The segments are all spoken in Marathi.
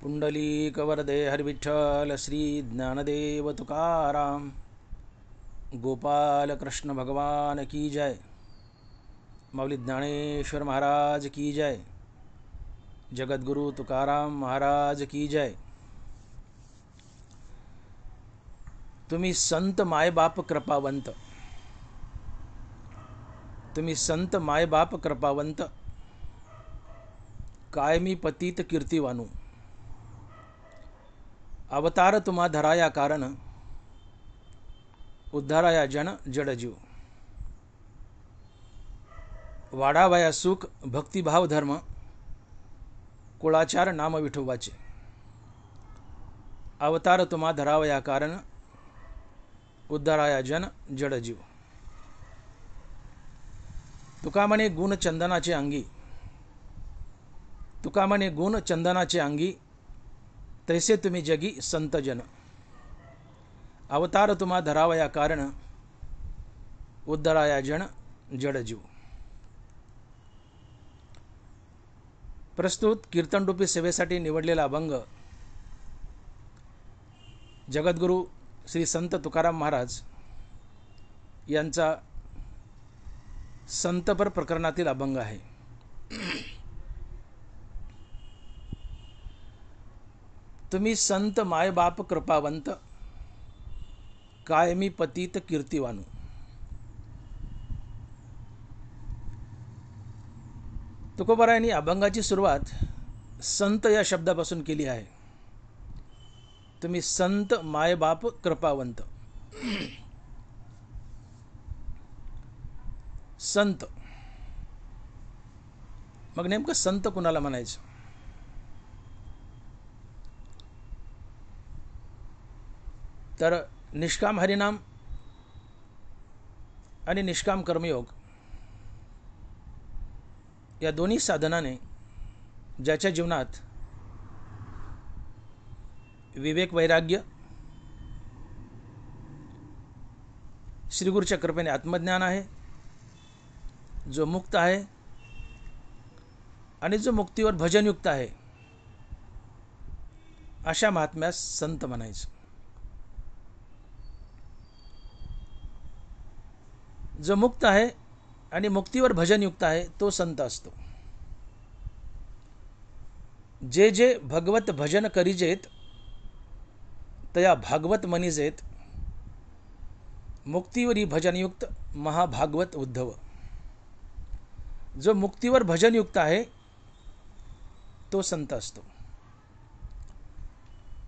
पुंडलीक वरदे हरिविठ्ठल श्री ज्ञानदेव तुकाराम गोपाल कृष्ण भगवान की जय। माऊली ज्ञानेश्वर महाराज की जय। जगद्गुरु तुकाराम महाराज की जय। तुम्ही संत मायबाप कृपावंत, तुम्ही संत मायबाप कृपावंत, कायमी पतित कीर्तिवानू, अवतार तुम्हा धराया कारण, उद्धाराया जन जडजीव। वाढावया सुख भक्तिभाव धर्म, कुळाचार नाम विठोबाचे। अवतार तुम्हा धरावया कारण, उद्धाराया जन जडजीव। तुका म्हणे गुण चंदनाचे अंगी, तुका म्हणे गुण चंदनाचे अंगी, तैसे तुम्ही जगी संत जन। अवतार तुम्हा धरावया कारण, उद्धाराया जन जडजीव। प्रस्तुत कीर्तनरूपी सेवेसाठी निवडलेला अभंग जगद्गुरु श्री संत तुकाराम महाराज यांचा संतपर प्रकरणातील अभंग आहे। तुम्ही संत मायबाप कृपावंत, कायमी पतित कीर्तिवानू। तुकोबारायांनी अभंगाची सुरुवात संत या शब्दापासून केली आहे। तुम्ही संत मायबाप कृपावंत। संत मग नेमकं संत कुणाला म्हणायचं? तर निष्काम हरिनाम आणि निष्काम कर्मयोग या दोन्ही साधनाने ज्याच्या जीवनात विवेक वैराग्य, श्रीगुरूच्या कृपेने आत्मज्ञान आहे, जो मुक्त आहे आणि जो मुक्तीवर भजनयुक्त आहे, अशा महात्म्यास संत म्हणायचं। जो मुक्त आहे आणि मुक्तीवर भजनयुक्त आहे तो संत असतो। जे जे भगवत भजन करिजेत, तया भागवत मनिजेत, मुक्तीवरी भजनयुक्त महाभागवत उद्धव। जो मुक्तीवर भजनयुक्त आहे तो संत असतो।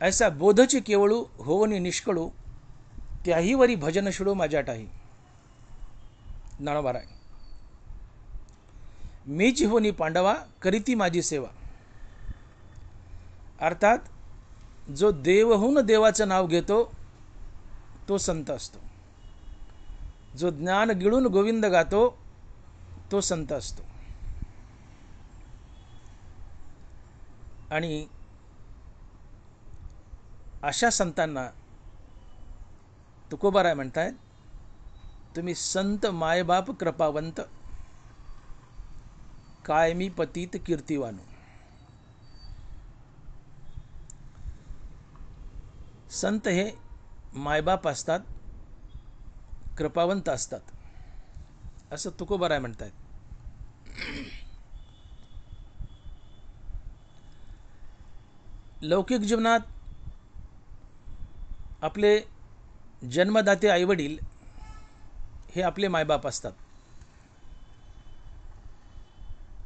ऐसा बोधची केवळू होवनी निष्कळू, त्याही वरी भजन शिडो माझ्या टाही। ज्ञानोबा मीच होनी पांडवा, करीती माझी सेवा। अर्थात जो देवहून देवाचं नाव घेतो तो संत असतो। जो ज्ञान गिळून गोविंद गातो तो संत असतो। आणि अशा संतांना तुकोबाराय म्हणतायत, तुम्ही संत मायबाप कृपावंत, कायमी पतित कीर्तिवानू। संत हे मायबाप असतात, कृपावंत असतात, असं तुकोबाराय म्हणतायत। लौकिक जीवनात आपले जन्मदाते आईवडील हे आपले मायबाप असतात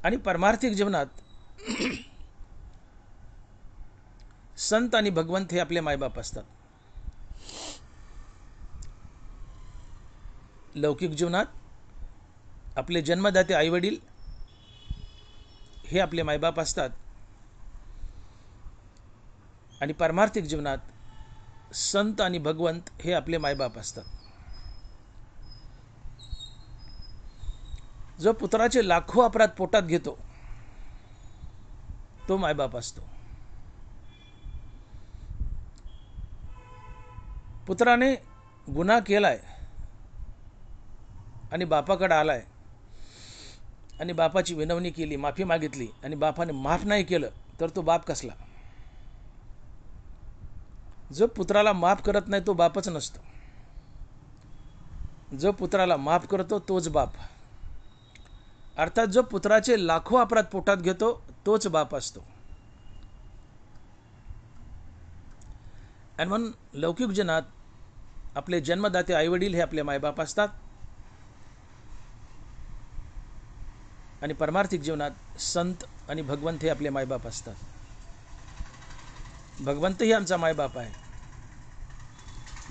आणि परमार्थिक जीवनात संत आणि भगवंत हे आपले मायबाप असतात। लौकिक जीवनात आपले जन्मदाते आईवडील हे आपले मायबाप असतात आणि परमार्थिक जीवनात संत आणि भगवंत हे आपले मायबाप असतात। जो पुत्राचे लाखो अपराध पोटात घेतो तो मायबाप असतो। पुत्राने गुन्हा केलाय आणि बापाकडे आलाय आणि बापाची विनवणी केली, माफी मागितली आणि बापाने माफ नाही केलं तर तो बाप कसला? जो पुत्राला माफ करत नाही तो बापच नसतो. जो पुत्राला माफ करतो तोच बाप. अर्थात जो पुत्राचे लाखो अपराध पोटात घेतो तोच बाप असतो. आणि म्हणून लौकिक जीवनात आपले जन्मदाते आईवडील हे आपले मायबाप असतात. आणि परमार्थिक जीवनात संत आणि भगवंत हे आपले मायबाप असतात. भगवंतही आमचा मायबाप आहे.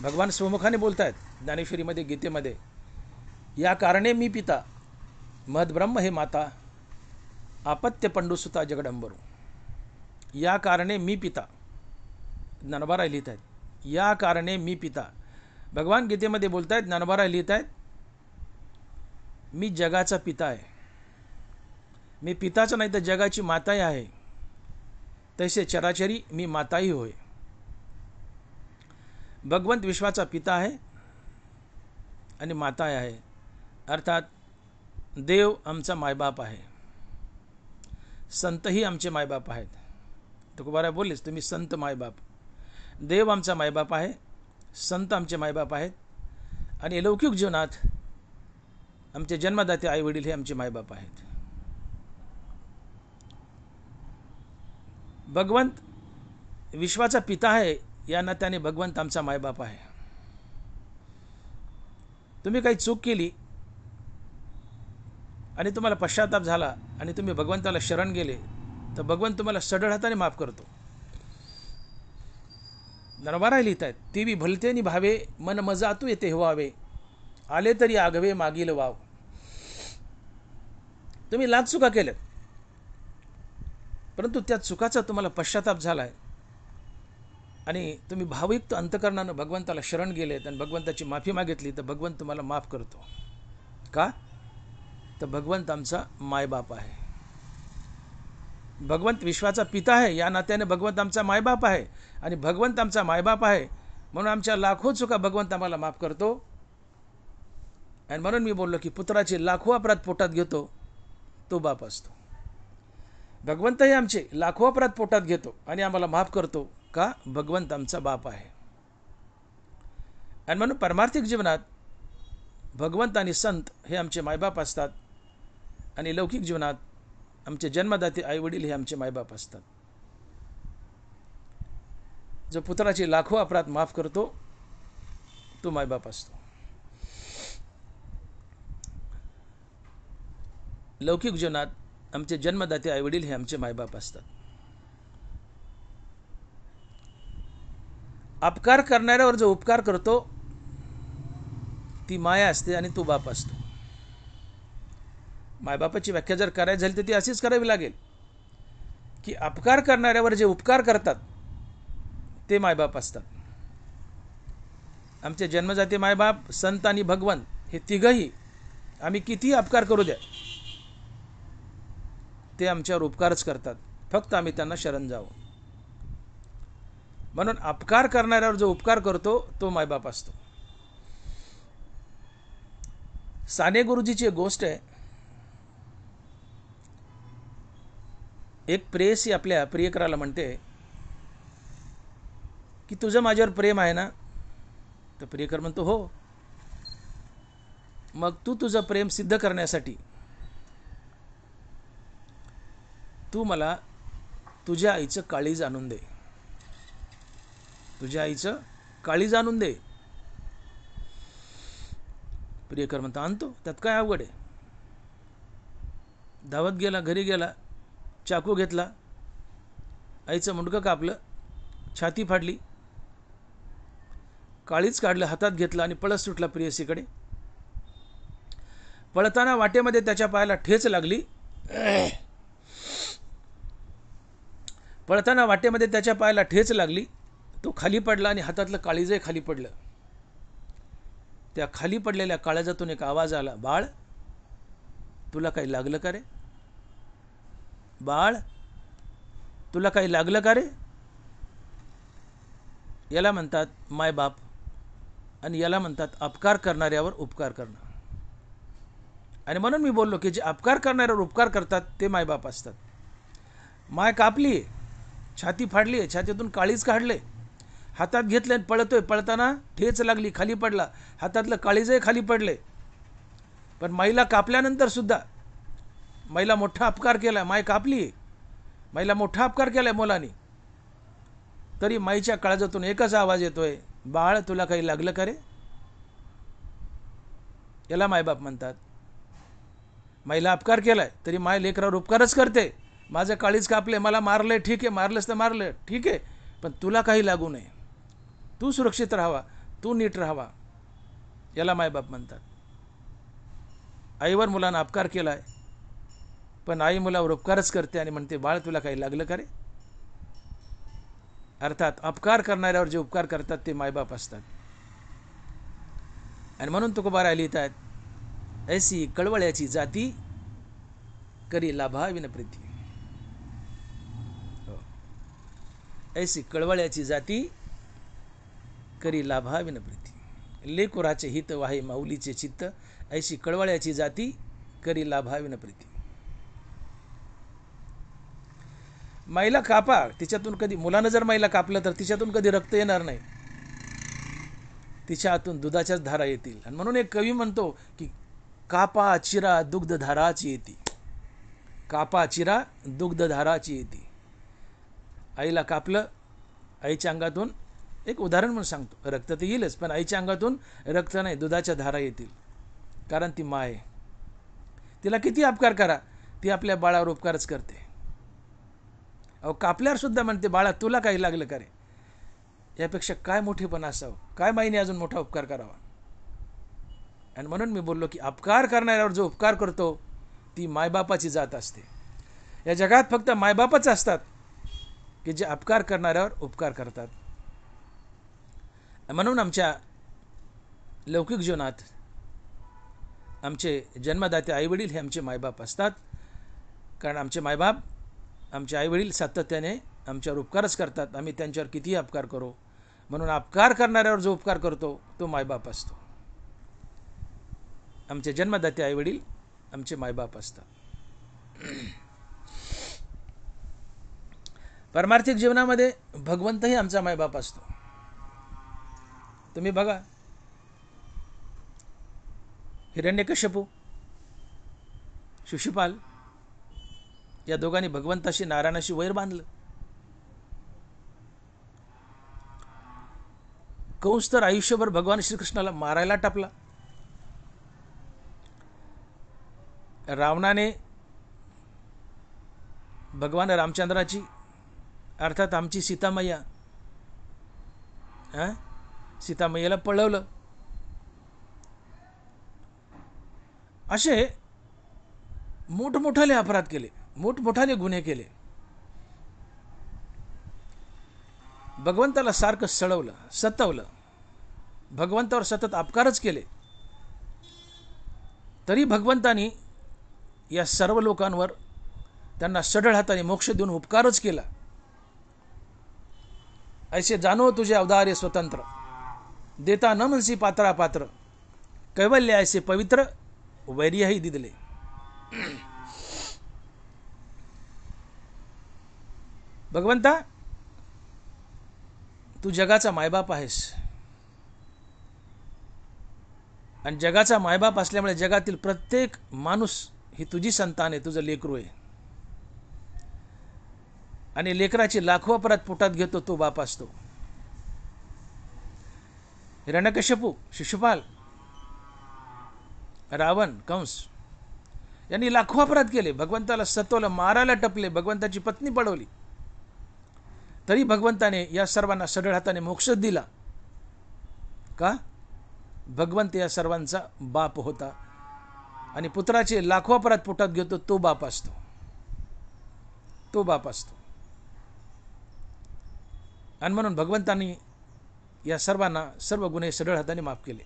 भगवान स्वमुखाने बोलत आहेत ज्ञानेश्वरीमध्ये, गीतेमध्ये, या कारणे मी पिता, महद्ब्रह्म हे माता, आपत्य पंडुसुता जगडंबरू. या कारणे मी पिता, ज्ञानोबाराय लिहित आहेत, या कारणे मी पिता. भगवान गीतेमध्ये बोलत आहेत, ज्ञानोबाराय लिहित आहेत, मी जगाचा पिता आहे. मी पिताच नाही तर जगाची माताही आहे. तैसे चराचरी मी माताही होय. भगवंत विश्वाचा पिता आहे आणि माता आहे. अर्थात देव आमचा मायबाप आहे. संतही आमचे मायबाप आहेत. तुकोबाराय बोललेच, तुम्ही संत मायबाप. देव आमचा मायबाप आहे, संत आमचे मायबाप आहेत. आणि लौकिक जीवनात आमचे जन्मदाते आईवडील हे आमचे मायबाप आहेत. भगवंत विश्वाचा पिता आहे, या नात्याने भगवंत आमचा मायबाप आहे. तुम्ही काही चूक केली आणि तुम्हाला पश्चाताप झाला आणि तुम्ही भगवंताला शरण गेले तर भगवंत तुम्हाला सढळ हाताने माफ करतो. ज्ञानोबाराय लिहित आहेत, ती भलतेनी भावे मन मजातू येते व्हावे, आले तरी आगवे मागील वाव. तुम्ही लाख चुका केल्यात, परंतु त्या चुकाचा तुम्हाला पश्चाताप झाला आहे आणि तुम्ही भावयुक्त अंतकरणानं भगवंताला शरण गेलेत आणि भगवंताची माफी मागितली तर भगवंत तुम्हाला माफ करतो. का? तर भगवंत आमचा मायबाप आहे. भगवंत विश्वाचा पिता आहे, या नात्याने भगवंत आमचा मायबाप आहे. आणि भगवंत आमचा मायबाप आहे म्हणून आमच्या लाखो चुका भगवंत आम्हाला माफ करतो. आणि म्हणून मी बोललो की पुत्राचे लाखो अपराध पोटात घेतो तो बाप असतो. भगवंतही आमचे लाखो अपराध पोटात घेतो आणि आम्हाला माफ करतो. का? भगवंत आमचा बाप आहे. आणि म्हणून परमार्थिक जीवनात भगवंत आणि संत हे आमचे मायबाप असतात आणि लौकिक जीवनात आमचे जन्मदाते आईवडील हे आमचे मायबाप असतात. जो पुत्राचे लाखो अपराध माफ करतो तो मायबाप असतो. लौकिक जीवनात आमचे जन्मदाते आईवडील हे आमचे मायबाप असतात. अपकार करणाऱ्यावर जो उपकार करतो ती माया असते आणि तो बाप असतो. मायबापाची व्याख्या जर करायची झाली तर ती अशीच करावी लागेल की अपकार करणाऱ्यावर जे उपकार करतात ते मायबाप असतात. आमचे जन्मजाते मायबाप, संत आणि भगवंत हे तिघही आम्ही कितीही अपकार करू द्या ते आमच्यावर उपकारच करतात, फक्त आम्ही त्यांना शरण जावं. म्हणून अपकार करणाऱ्यावर जो उपकार करतो तो मायबाप असतो. साने गुरुजीची एक गोष्ट आहे. एक प्रेयसी आपल्या प्रियकराला म्हणते की तुझं माझ्यावर प्रेम आहे ना? तर प्रियकर म्हणतो हो. मग तू तुझं प्रेम सिद्ध करण्यासाठी तू मला तुझ्या आईचं काळीज आणून दे. तुझ्या आईचं काळीज आणून दे. प्रियकर म्हणतो आणतो, त्यात काय अवघड आहे. धावत गेला, घरी गेला, चाकू घेतला, आईचं मुंडकं कापलं, छाती फाडली, काळीच काढलं, हातात घेतलं आणि पळत सुटला प्रेयसीकडे. पळताना वाटेमध्ये त्याच्या पायाला ठेच लागली. पळताना वाटेमध्ये त्याच्या पायाला ठेच लागली. तो खाली पडला आणि हातातलं काळीजही खाली पडलं. त्या खाली पडलेल्या काळजातून एक आवाज आला, बाळ तुला काही लागलं का रे? बाळ तुला काही लागलं का रे? याला म्हणतात मायबाप आणि याला म्हणतात अपकार करणाऱ्यावर उपकार करणं. आणि म्हणून मी बोललो की जे अपकार करणाऱ्यावर उपकार करतात ते मायबाप असतात. माय कापली, छाती फाडली, छातीतून काळीज काढले, हातात घेतले आणि पळतोय, पळताना ठेच लागली, खाली पडला, हातातलं काळीजही खाली पडले. पण माईला कापल्यानंतर सुद्धा माईला मोठा अपकार केला, माय कापली, माईला मोठा अपकार केलाय मुलांनी, तरी माईच्या काळजातून एकच आवाज येतोय, बाळ तुला काही लागलं का रे? याला मायबाप म्हणतात. माईला अपकार केलाय तरी माय लेकरावर उपकारच करते. माझं काळीज कापले, मला मारलंय, ठीक आहे, मारलंच तर मारलं, ठीक आहे, पण तुला काही लागू नये, तू सुरक्षित राहावा, तू नीट राहावा, याला मायबाप म्हणतात. आईवर मुलानं अपकार केलाय, पण आई मुलावर उपकारच करते आणि म्हणते, बाळ तुला काही लागलं का रे? अर्थात अपकार करणाऱ्यावर जे उपकार करतात ते मायबाप असतात. आणि म्हणून तुकोबाराय लिहितात, ऐसी कळवळ्याची जाती करी लाभाविन प्रीती. ऐसी कळवळ्याची जाती करी लाभाविन प्रीती. लेकुराचे हित वाहे माऊलीचे चित्त, ऐशी कळवळ्याची जाती करी लाभाविन प्रीती. माईला कापा, तिच्यातून कधी, मुलानं जर माईला कापलं तर तिच्यातून कधी रक्त येणार नाही, तिच्या हातून दुधाच्याच धारा येतील. आणि म्हणून एक कवी म्हणतो की कापा चिरा दुग्ध धाराची येती, कापा चिरा दुग्ध धाराची येती. आईला कापलं, आईच्या अंगातून, एक उदाहरण म्हणून सांगतो, रक्त तर येईलच, पण आईच्या अंगातून रक्त नाही, दुधाच्या धारा येतील, कारण ती माय. तिला किती अपकार करा, ती आपल्या बाळावर उपकारच करते. अहो कापल्यावर सुद्धा म्हणते, बाळा तुला काही लागलं का रे? यापेक्षा काय मोठेपण असावं, काय माईने अजून मोठा उपकार करावा. आणि म्हणून मी बोललो की अपकार करणाऱ्यावर जो उपकार करतो ती मायबापाची जात असते. या जगात फक्त मायबापच असतात की जे अपकार करणाऱ्यावर उपकार करतात. म्हणून आमच्या लौकिक जीवनात आमचे जन्मदाते आईवडील हे आमचे मायबाप असतात. कारण आमचे मायबाप, आमचे आईवडील सातत्याने आमच्यावर उपकारच करतात, आम्ही त्यांच्यावर कितीही अपकार करो. म्हणून अपकार करणाऱ्यावर जो उपकार करतो तो मायबाप असतो. आमचे जन्मदाते आईवडील आमचे मायबाप असतात. पारमार्थिक जीवनामध्ये भगवंतही आमचा मायबाप असतो. तुम्ही बघा, हिरण्यकश्यपू, शिशुपाल या दोघांनी भगवंताशी, नारायणाशी वैर बांधलं. कंस तर आयुष्यभर भगवान श्रीकृष्णाला मारायला टापला. रावणाने भगवान रामचंद्राची, अर्थात आमची सीतामैया, सीतामैयाला पळवलं. असे मोठमोठाले अपराध केले, मोठमोठाले गुन्हे केले. भगवंताला सारखं सळवलं, सतवलं, भगवंतावर सतत अपकारच केले. तरी भगवंतानी या सर्व लोकांवर त्यांना सढळ हाताने मोक्ष देऊन उपकारच केला. ऐसे जाणो तुझे अवतार्य स्वतंत्र, देता न मनसी पात्रा पात्र, कैवल्य ऐसे पवित्र वैर्यही दिदले. भगवंता, तू जगाचा मायबाप आहेस आणि जगाचा मायबाप असल्यामुळे जगातील प्रत्येक माणूस ही तुझी संतान आहे, तुझं लेकरू आहे. आणि लेकराची लाखो अपराध पोटात घेतो तो बाप असतो. हिरण्यकश्यपू, शिशुपाल, रावण, कंस यांनी लाखो अपराध केले, भगवंताला सतवलं, मारायला टपले, भगवंताची पत्नी पळवली. तरी भगवंताने या सर्वांना सढळ हाताने मोक्ष दिला. का? भगवंत या सर्वांचा बाप होता आणि पुत्राचे लाखो अपराध पोटात घेतो तो बाप असतो, तो बाप असतो. आणि म्हणून भगवंतांनी या सर्वांना सर्व गुन्हे सढळ हाताने माफ केले.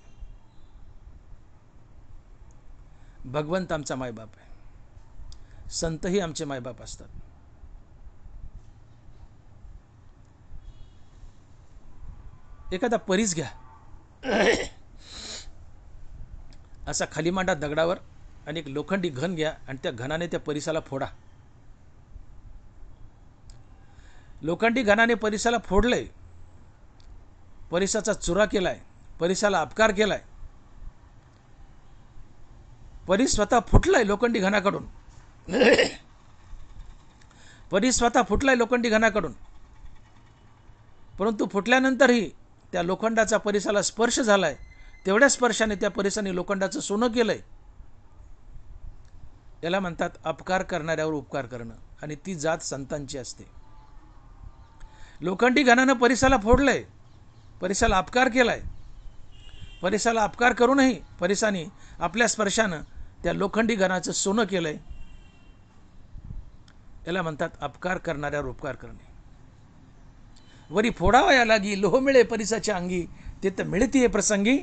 भगवंत आमचा मायबाप आहे. संतही आमचे मायबाप असतात. एखादा परीस घ्या, असा खाली मांडा दगडावर आणि एक लोखंडी घन घ्या आणि त्या घनाने त्या परिसाला फोडा. लोखंडी घनाने परिसाला फोडले परिसाचा चुरा केलाय, परिसाला अपकार केलाय, परी स्वतः फुटलाय लोखंडी घणाकडून, परी स्वतः फुटलाय लोखंडी घणाकडून, परंतु फुटल्यानंतरही त्या लोखंडाचा परिसाला स्पर्श झालाय, तेवढ्या स्पर्शाने त्या परिसाने लोखंडाचं सोनं केलंय. याला म्हणतात अपकार करणाऱ्यावर उपकार करणं, आणि ती जात संतांची असते. लोखंडी घणानं परिसाला फोडलंय, परिसाला अपकार केलाय, परिसाला अपकार करूनही परिसाने आपल्या स्पर्शानं त्या लोखंडी घणाचं सोनं केलंय. याला म्हणतात अपकार करणाऱ्यावर उपकार करणे. वरी फोडावया लागी लोह मिळे परिसाच्या अंगी, ते तर मिळतीये प्रसंगी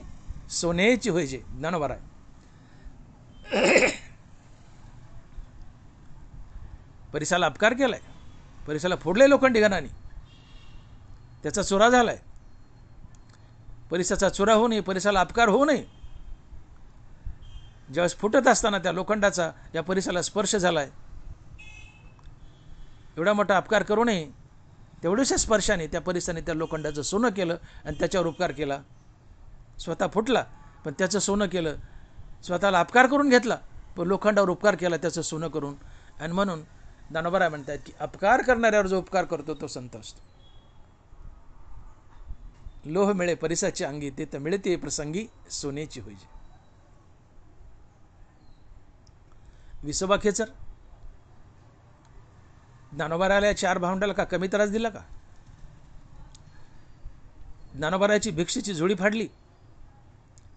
सोन्याची होईजे. ज्ञानोबा आहे. परिसाला अपकार केलाय, परिसाला फोडले लोखंडी घणाने, त्याचा चुरा झालाय. परिसाचा चुरा होऊ नये, परिसाला अपकार होऊ नये. ज्यावेळेस फुटत असताना त्या लोखंडाचा या परिसाला स्पर्श झालाय, एवढा मोठा अपकार करू नये, तेवढ्याशा स्पर्शाने त्या परिसाने त्या लोखंडाचं सोनं केलं आणि त्याच्यावर उपकार केला. स्वतः फुटला पण त्याचं सोनं केलं, स्वतःला अपकार करून घेतला पण लोखंडावर उपकार केला त्याचं सोनं करून. आणि म्हणून ज्ञानोबा म्हणतात की अपकार करणाऱ्यावर जो उपकार करतो तो संत असतो. लोह मिळे परिसाच्या अंगी, ते तर मिळते प्रसंगी सोन्याची होईजे. विसोबा खेचर ज्ञानोबाराला 4 भावंडाला का कमी त्रास दिला का? ज्ञानोबाराची भिक्षेची झोळी फाडली,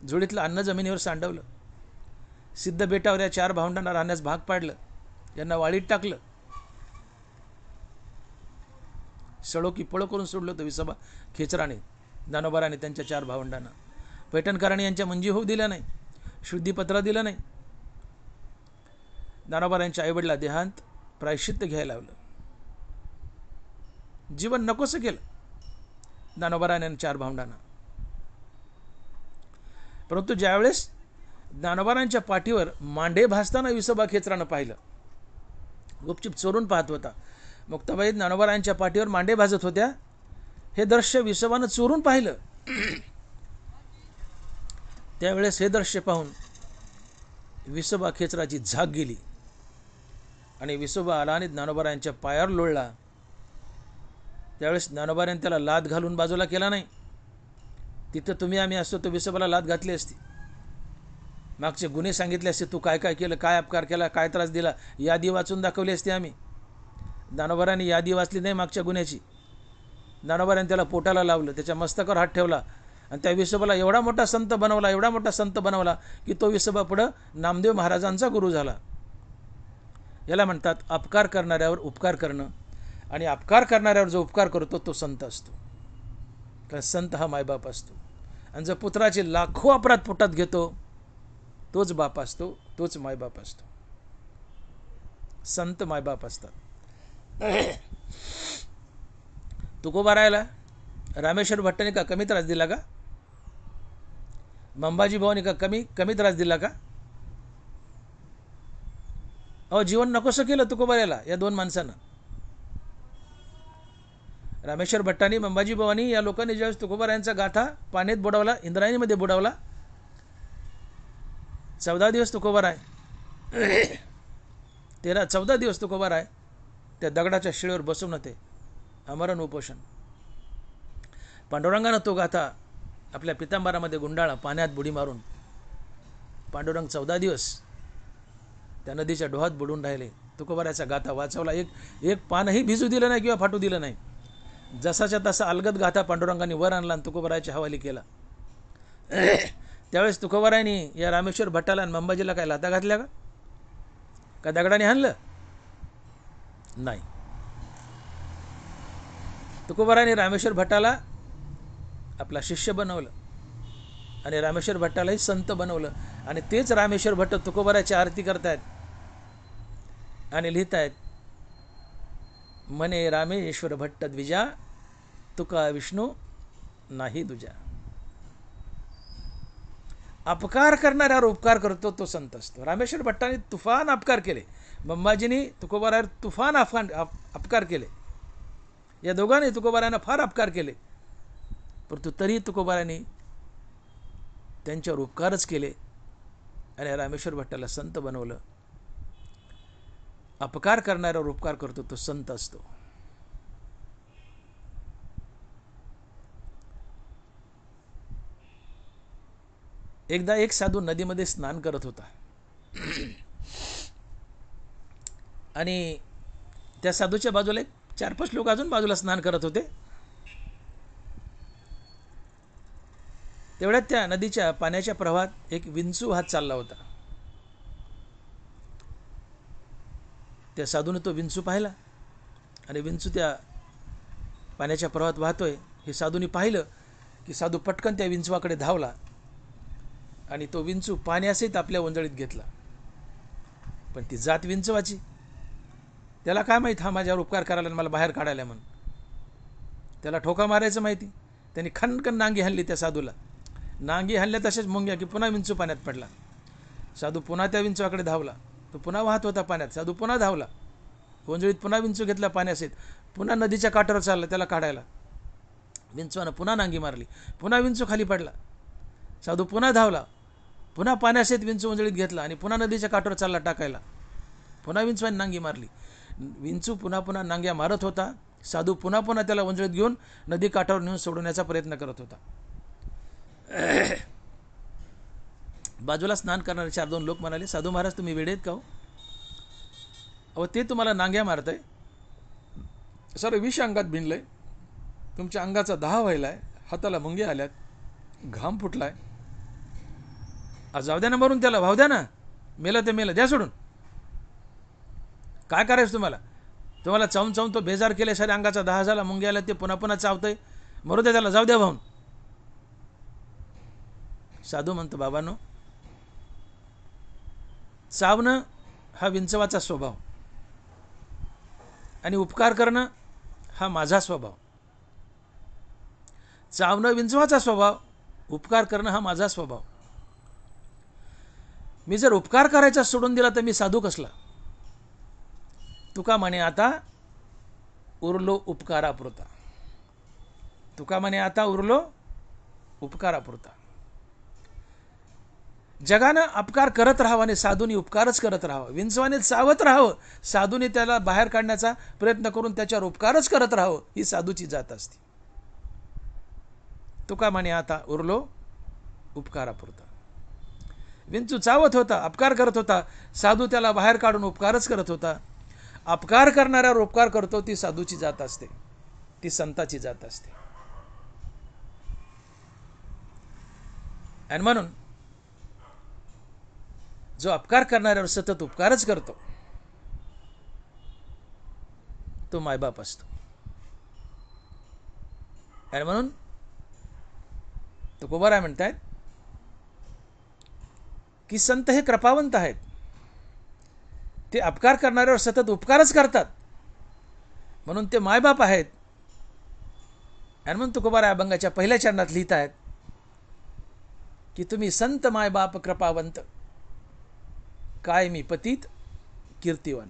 झोळीतलं अन्न जमिनीवर सांडवलं, सिद्ध बेटावर या 4 भावंडांना राहण्यास भाग पाडलं, यांना वाळीत टाकलं, सळो की पळो करून सोडलं होतं विसोबा खेचराने, ज्ञानोबाराने त्यांच्या 4 भावंडांना. पैठणकरांनी यांच्या मंजी होऊ दिल्या नाही, शुद्धीपत्र दिलं नाही. ज्ञानोबारांच्या आईवडिला देहांत प्रायश्चित्त घ्यायला लावलं, जीवन नकोसं केलं ज्ञानोबाराने 4 भावंडांना. परंतु ज्यावेळेस ज्ञानोबारांच्या पाठीवर मांडे भासताना विसोबा खेचरानं पाहिलं, गुपचूप चोरून पाहत होता. मुक्ताबाई ज्ञानोबारांच्या पाठीवर मांडे भाजत होत्या, हे दृश्य विसोबानं चोरून पाहिलं. त्यावेळेस हे दृश्य पाहून विसोबा खेचराची झाक गेली आणि विसोबा आला आणि ज्ञानोबारांच्या पायावर लोळला. त्यावेळेस ज्ञानोबारांनी त्याला लाद घालून बाजूला केला नाही. तिथं तुम्ही आम्ही असतो तो विसोबाला लाद घातली असती, मागचे गुन्हे सांगितले असते, तू काय काय केलं, काय अपकार केला, काय त्रास दिला, यादी वाचून दाखवली असते आम्ही. ज्ञानोबारांनी यादी वाचली नाही मागच्या गुन्ह्याची. ज्ञानोबारांनी त्याला पोटाला लावलं, त्याच्या मस्तकावर हात ठेवला आणि त्या विसोबाला एवढा मोठा संत बनवला, एवढा मोठा संत बनवला की तो विसोबा पुढं नामदेव महाराजांचा गुरु झाला. याला म्हणतात अपकार करणाऱ्यावर उपकार करणं, आणि अपकार करणाऱ्यावर जो उपकार करतो तो संत असतो. कारण संत हा मायबाप असतो, आणि जो पुत्राचे लाखो अपराध पोटात घेतो तोच बाप असतो, तोच मायबाप असतो. संत मायबाप असतात. तुकोबारायला रामेश्वर भट्टाने का कमी त्रास दिला का? मंबाजी भावाने का कमी त्रास दिला का? अहो, जीवन नकोसं केलं तुकोबारायला या 2 माणसानं. रामेश्वर भट्टानी, मंबाजी भावानी या लोकांनी ज्यावेळेस तुकोबारायांचा गाथा पाण्यात बुडवला, इंद्रायणीमध्ये बुडवला, 14 दिवस तुकोबाराय, 14 दिवस तुकोबाराय त्या दगडाच्या शिळेवर बसून होते, अमरण उपोषण. पांडुरंगानं तो गाथा आपल्या पितांबरामध्ये गुंडाळा, पाण्यात बुडी मारून. पांडुरंग 14 दिवस त्या नदीच्या डोहात बुडून राहिले. तुकोबाराचा गाथा वाचवला, एक पानही भिजू दिलं नाही किंवा फाटू दिलं नाही. जसाच्या तसा अलगद गाथा पांडुरंगाने वर आणला आणि तुकोबाराच्या हवाली केला. त्यावेळेस तुकोबारायांनी या रामेश्वर भट्टाला आणि मंबाजीला काय लाथा घातल्या का? का दगडाने हाणलं? नाही. तुकोबारायांनी रामेश्वर भट्टाला आपला शिष्य बनवलं आणि रामेश्वर भट्टालाही संत बनवलं, आणि तेच रामेश्वर भट्ट तुकोबाराची आरती करतायत आणि लिहितायत, मने रामेश्वर भट्ट द्विजा, तुका विष्णू नाही दुजा. अपकार करणाऱ्यावर उपकार करतो तो संत असतो. रामेश्वर भट्टाने तुफान अपकार केले, मंबाजींनी तुकोबारावर तुफान अपकार केले. या दोघांनी तुकोबारायांना फार अपकार केले. परंतु तरी तुकोबारांनी त्यांच्यावर उपकारच केले आणि रामेश्वर भट्टाला संत बनवलं. अपकार करणाऱ्यावर उपकार करतो तो संत असतो. एकदा एक साधू नदीमध्ये स्नान करत होता आणि त्या साधूच्या बाजूला 4-5 लोक अजून बाजूला स्नान करत होते. तेवढ्यात त्या नदीच्या पाण्याच्या प्रवाहात एक विंचू वाहत चालला होता. त्या साधूने तो विंचू पाहिला आणि विंचू त्या पाण्याच्या प्रवाहात वाहतोय हे साधूने पाहिलं की साधू पटकन त्या विंचवाकडे धावला आणि तो विंचू पाण्यासहित आपल्या ओंजळीत घेतला. पण ती जात विंचवाची, त्याला काय माहीत हा माझ्यावर उपकार करायला आणि मला बाहेर काढायला म्हणून. त्याला ठोका मारायचं माहिती. त्यांनी खनखन नांगी हाणली त्या साधूला. नांगी हाणल्या तसेच मुंग्या की पुन्हा विंचू पाण्यात पडला. साधू पुन्हा त्या विंचवाकडे धावला. तो पुन्हा वाहत होता पाण्यात. साधू पुन्हा धावला, ओंजळीत पुन्हा विंचू घेतला पाण्यासहित. पुन्हा नदीच्या काठावर चालला त्याला काढायला. विंचवानं पुन्हा नांगी मारली. पुन्हा विंचू खाली पडला. साधू पुन्हा धावला, पुन्हा पाण्यासहित विंचू ओंजळीत घेतला आणि पुन्हा नदीच्या काठावर चालला टाकायला. पुन्हा विंचवाने नांगी मारली. विंचू पुन्हा पुन्हा नांग्या मारत होता. साधू पुन्हा पुन्हा त्याला ओंजळीत घेऊन नदी काठावर नेऊन सोडवण्याचा प्रयत्न करत होता. बाजूला स्नान करणारे 4-2 लोक म्हणाले, साधू महाराज तुम्ही वेडेत का हो? अहो ते तुम्हाला नांग्या मारताय, सर विष अंगात भिनलंय, तुमच्या अंगाचा दाह व्हायलाय, हाताला मुंग्या आल्यात, घाम फुटलाय. जाऊ द्या ना मरून त्याला, भाऊ द्या ना, मेलं ते मेलं, द्या सोडून. काय करायचं तुम्हाला? तुम्हाला चावून चावून तो बेजार केले, सारे अंगाचा दाह झाला, मुंग्या आल्या, ते पुन्हा पुन्हा चावतंय, मरू द्या त्याला, जाऊ द्या भाऊन. साधू म्हणतो, बाबांनो, चावणं हा विंचवाचा स्वभाव आणि उपकार करणं हा माझा स्वभाव. चावणं विंचवाचा स्वभाव, उपकार करणं हा माझा स्वभाव. मी जर उपकार करायचा सोडून दिला तर मी साधू कसला? तुका म्हणे आता उरलो उपकारापुरता. तुका म्हणे आता उरलो उपकारापुरता. जगानं अपकार करत राहावं आणि साधूनी उपकारच करत राहावं. विंचवाने चावत राहावं, साधूने त्याला बाहेर काढण्याचा प्रयत्न करून त्याच्यावर उपकारच करत राहावं, ही साधूची जात असते. तुका म्हणे आता उरलो उपकारापुरता. विंचू चावत होता, अपकार करत होता, साधू त्याला बाहेर काढून उपकारच करत होता. अपकार करणाऱ्यावर उपकार करतो ती साधूची जात असते, ती संताची जात असते. आणि म्हणून जो अपकार करणाऱ्यावर सतत उपकारच करतो तो मायबाप असतो. आणि म्हणून तुकोबाराय म्हणतायत की संत हे कृपावंत आहेत. ते अपकार करणाऱ्यावर सतत उपकारच करतात म्हणून ते मायबाप आहेत. आणि म्हणून तुकोबाराय अभंगाच्या पहिल्या चरणात लिहित आहेत की तुम्ही संत मायबाप कृपावंत, काय मी पतित कीर्तिवान.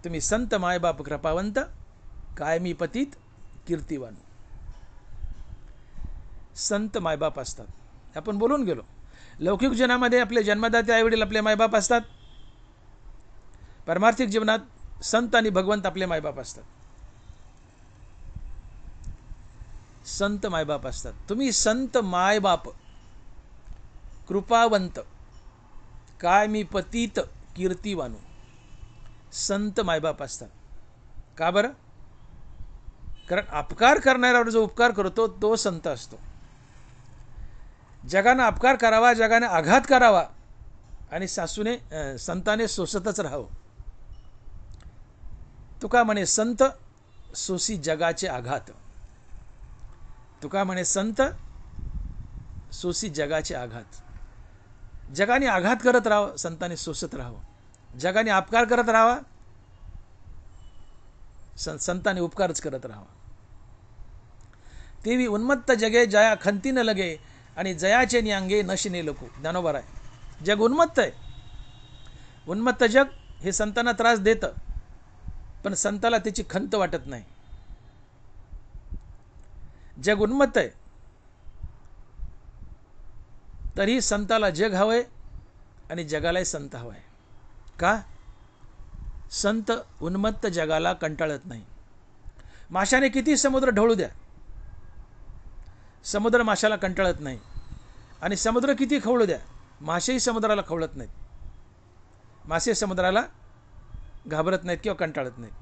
तुम्ही संत मायबाप कृपावंत, काय मी पतित कीर्तिवान. संत मायबाप असतात. आपण बोलून गेलो, लौकिक जीवनामध्ये आपले जन्मदाते आईवडील आपले मायबाप असतात. पारमार्थिक जीवनात संत आणि भगवंत आपले मायबाप असतात. संत मायबाप असतात. तुम्ही संत मायबाप कृपावंत, काय मी पतित कीर्तिवानू. संत मायबाप असतात. का बरं? कारण अपकार करणाऱ्यावर जो उपकार करतो तो संत असतो. जगानं अपकार करावा, जगाने आघात करावा आणि संताने सोसतच राहावं. तुका म्हणे संत सोसी जगाचे आघात. तुका म्हणे संत सोसी जगाचे आघात. जगाने आघात करत राहावं, संतांनी सोसत राहावं. जगाने अपकार करत राहावा, संतांनी उपकारच करत राहावा. तेवी उन्मत्त जगे जया खंती न लगे आणि जयाचे नियांगे नशिने लोको. ज्ञानोबा आहे. जग उन्मत्त आहे. उन्मत्त जग हे संतांना त्रास देतं, पण संताला त्याची खंत वाटत नाही. जग उन्मत्त आहे, तरी संताला जग हवंय आणि जगालाही संत हवाय. का? संत उन्मत्त जगाला कंटाळत नाही. माशाने किती समुद्र ढवळू द्या, समुद्र माशाला कंटाळत नाही. आणि समुद्र किती खवळू द्या, मासेही समुद्राला खवळत नाहीत. मासे समुद्राला घाबरत नाहीत किंवा कंटाळत नाहीत.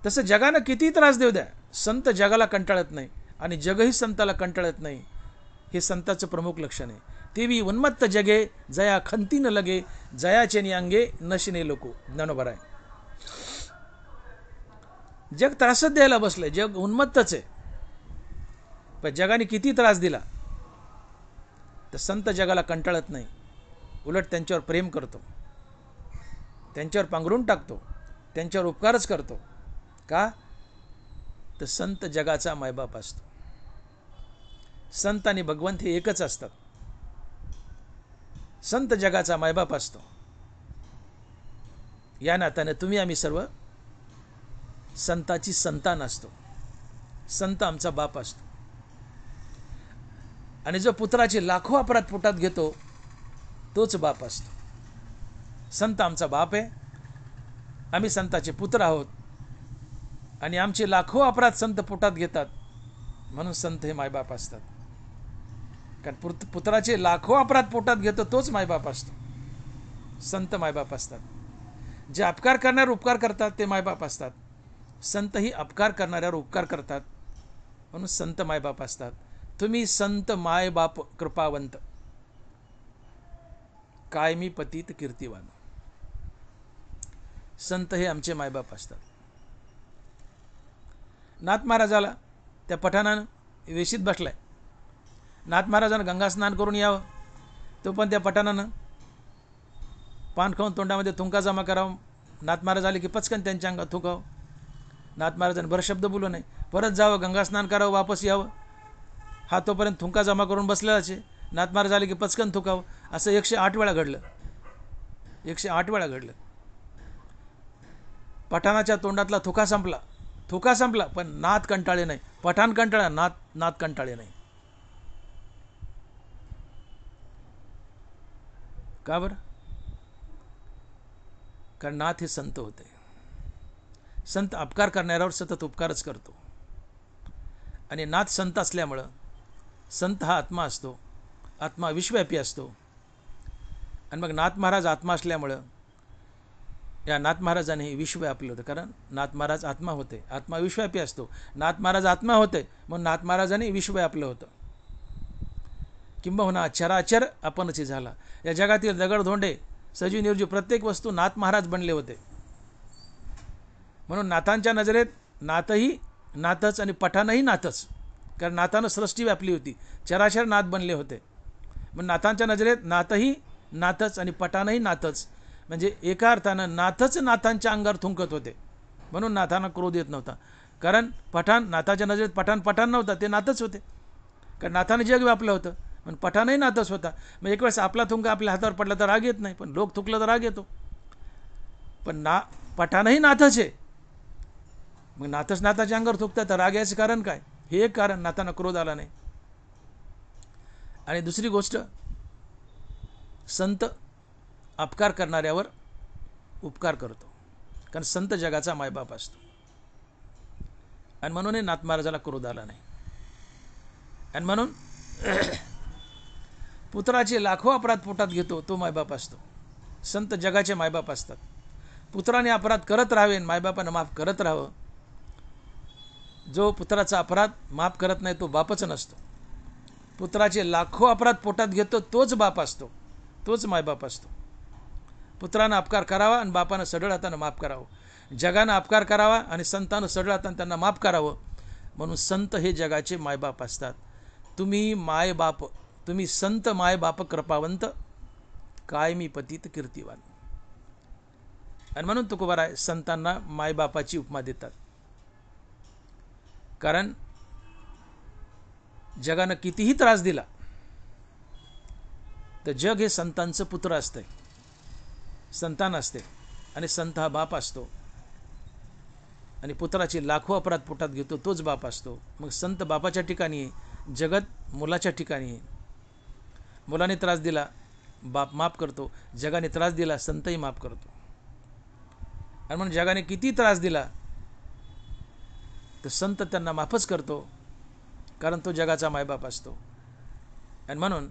तसं जगानं किती त्रास देऊ द्या, संत जगाला कंटाळत नाही आणि जगही संताला कंटाळत नाही. हे संताचं प्रमुख लक्षण आहे. तेवी उन्मत्त जगे जया खंती न लगे, जयाचे नियांगे नशिने लोको. ज्ञानोबा आहे. जग त्रासच द्यायला बसलंय, जग उन्मत्तच आहे. पण जगाने किती त्रास दिला तर संत जगाला कंटाळत नाही, उलट त्यांच्यावर प्रेम करतो, त्यांच्यावर पांघरून टाकतो, त्यांच्यावर उपकारच करतो. का? तर संत जगाचा मायबाप असतो. संत आणि भगवंत हे एकच असतात. संत जगाचा मायबाप असतो. या नात्याने तुम्ही आम्ही सर्व संताची संतान असतो. संत आमचा बाप असतो. आणि जो पुत्राचे लाखो अपराध पोटात घेतो तोच बाप असतो. संत आमचा बाप आहे, आम्ही संताचे पुत्र आहोत आणि आमचे लाखो अपराध संत पोटात घेतात, म्हणून संत हे मायबाप असतात. कारण पुत्राचे लाखो अपराध पोटात घेतो तोच मायबाप असतो. संत मायबाप असतात. जे अपकार करणारे उपकार करतात ते मायबाप असतात. संत ही अपकार करणाऱ्यावर उपकार करतात, म्हणून संत मायबाप असतात. तुम्ही संत मायबाप कृपावंत, कायमी पतित कीर्तिवान. संत हे आमचे मायबाप असतात. नाथ महाराजाला त्या पठाणानं वेशीत बसलाय. नाथ महाराजानं गंगा स्नान करून यावं, तो पण त्या पठाणानं पान खाऊन तोंडामध्ये थुंका जमा करावं. नाथ महाराज आले की पचकन त्यांच्या अंगात थुकावं. नाथ महाराजांनी बरं शब्द बोलू नाही, परत जावं, गंगा स्नान करावं, वापस यावं. हा तोपर्यंत थुंका जमा करून बसलेलाच आहे. नाथ महाराज आले की पचकन थुकावं. असं 108 वेळा घडलं. 108 वेळा घडलं. पठाणाच्या तोंडातला थुका संपला, थुका संपला, पण नाथ कंटाळे नाही. पठाण कंटाळा, नाथ कंटाळे नाही. का बरं? कारण नाथ हे संत होते. संत अपकार करणाऱ्यावर सतत उपकारच करतो. आणि नाथ संत असल्यामुळं, संत हा आत्मा असतो, आत्मा विश्वव्यापी असतो. आणि मग नाथ महाराज आत्मा असल्यामुळं या नाथ महाराजांनी विश्व व्यापलं होतं. कारण नाथ महाराज आत्मा होते, आत्मा विश्वव्यापी असतो. नाथ महाराज आत्मा होते म्हणून नाथ महाराजांनी विश्व व्यापलं होतं. किंबहुना चराचर आपणच झाला. या जगातील दगडधोंडे, सजीव निर्जीव प्रत्येक वस्तू नाथ महाराज बनले होते. म्हणून नाथांच्या नजरेत नाथही नाथच आणि पठाणही नाथच. कारण नाथानं सृष्टी व्यापली होती, चराचर नाथ बनले होते. मग नाथांच्या नजरेत नाथही नाथच आणि पठाणही नाथच. म्हणजे एका अर्थानं नाथच नाथांच्या अंगावर थुंकत होते, म्हणून नाथांना क्रोध येत नव्हता. कारण पठाण नाथाच्या नजरेत पठाण नव्हता, ते नाथच होते. कारण नाथानं जग व्यापलं होतं, पण पठाणही नाथच होता. मग एक वेळेस आपला थुंका आपल्या हातावर पडला तर राग येत नाही, पण लोक थुकलं तर राग येतो. पण पठाणही नाथच आहे, मग नाथच नाथाच्या अंगावर थुकतात तर राग याचं कारण काय? हे एक कारण, नाथांना क्रोध आला नाही. आणि दुसरी गोष्ट, संत अपकार करणाऱ्यावर उपकार करतो. कारण संत जगाचा मायबाप असतो. आणि म्हणून नाथ महाराजाला क्रोध आला नाही. आणि म्हणून पुत्राचे लाखो अपराध पोटात घेतो तो मायबाप असतो. संत जगाचे मायबाप असतात. पुत्राने अपराध करत राहावे, मायबापानं माफ करत राहावं. जो पुत्राचा अपराध माफ करत नाही तो बापच नसतो. पुत्राचे लाखो अपराध पोटात घेतो तोच बाप असतो, तोच मायबाप असतो. पुत्रानं अपकार करावा आणि बापानं सढळ हातानं माफ करावं. जगानं अपकार करावा आणि संतानं सढळ हातानं त्यांना माफ करावं. म्हणून संत हे जगाचे मायबाप असतात. तुम्ही मायबाप, तुम्ही संत मायबाप कृपावंत, कायमी पतित कीर्तिवान. आणि म्हणून तुकोबाराय संतांना मायबापाची उपमा देतात. कारण जगानं कितीही त्रास दिला तर जग हे संतांचं पुत्र असते, संतान असते. आणि संत हा बाप असतो. आणि पुत्राची लाखो अपराध पोटात घेतो तोच बाप असतो. मग संत बापाच्या ठिकाणी आहे, जगत मुलाच्या ठिकाणी आहे. मुलाने त्रास दिला बाप माफ करतो, जगाने त्रास दिला संतही माफ करतो. आणि म्हणून जगाने किती त्रास दिला तर संत त्यांना माफच करतो, कारण तो जगाचा मायबाप असतो. आणि म्हणून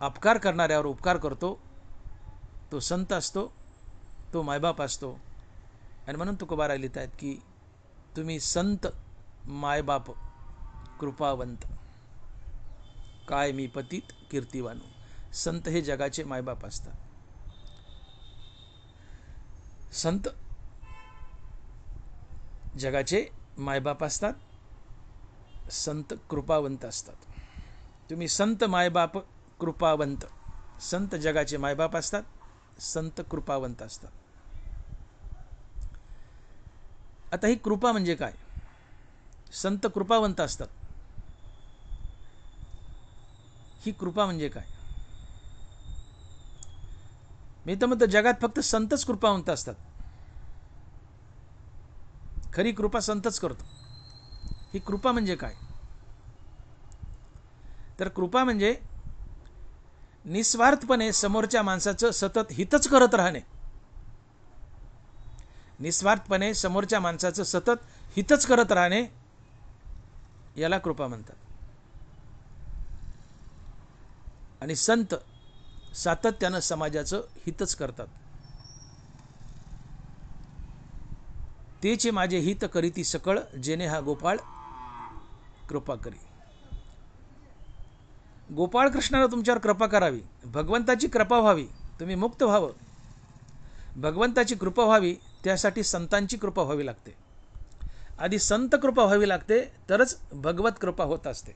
अपकार करणाऱ्यावर उपकार करतो तो संत असतो, तो मायबाप असतो. आणि म्हणून तुकोबाराय लिहित आहेत की तुम्ही संत मायबाप कृपावंत, काय मी पतित कीर्तिवानू. संत हे जगाचे मायबाप असतात. संत जगाचे मायबाप असतात, संत कृपावंत असतात. तुम्ही संत मायबाप कृपावंत. संत जगाचे मायबाप असतात, संत कृपावंत असतात. आता ही कृपा म्हणजे काय? संत कृपावंत असतात, ही कृपा म्हणजे काय? मी तर म्हणतो जगात फक्त संतच कृपावंत असतात. खरी कृपा संतच करतो. ही कृपा म्हणजे काय? तर कृपा म्हणजे निस्वार्थपणे समोरच्या माणसाचं सतत हितच करत राहणे. निस्वार्थपणे समोरच्या माणसाचं सतत हितच करत राहणे याला कृपा म्हणतात. आणि संत सातत्यानं समाजाचं हितच करतात. तेचे माझे हित करीती सकळ, जेणे हा गोपाळ कृपा करी. गोपाळ कृष्णाला तुमच्यावर कृपा करावी, भगवंताची कृपा व्हावी, तुम्ही मुक्त व्हावं, भगवंताची कृपा व्हावी, त्यासाठी संतांची कृपा व्हावी लागते. आधी संत कृपा व्हावी लागते, तरच भगवत कृपा होत असते.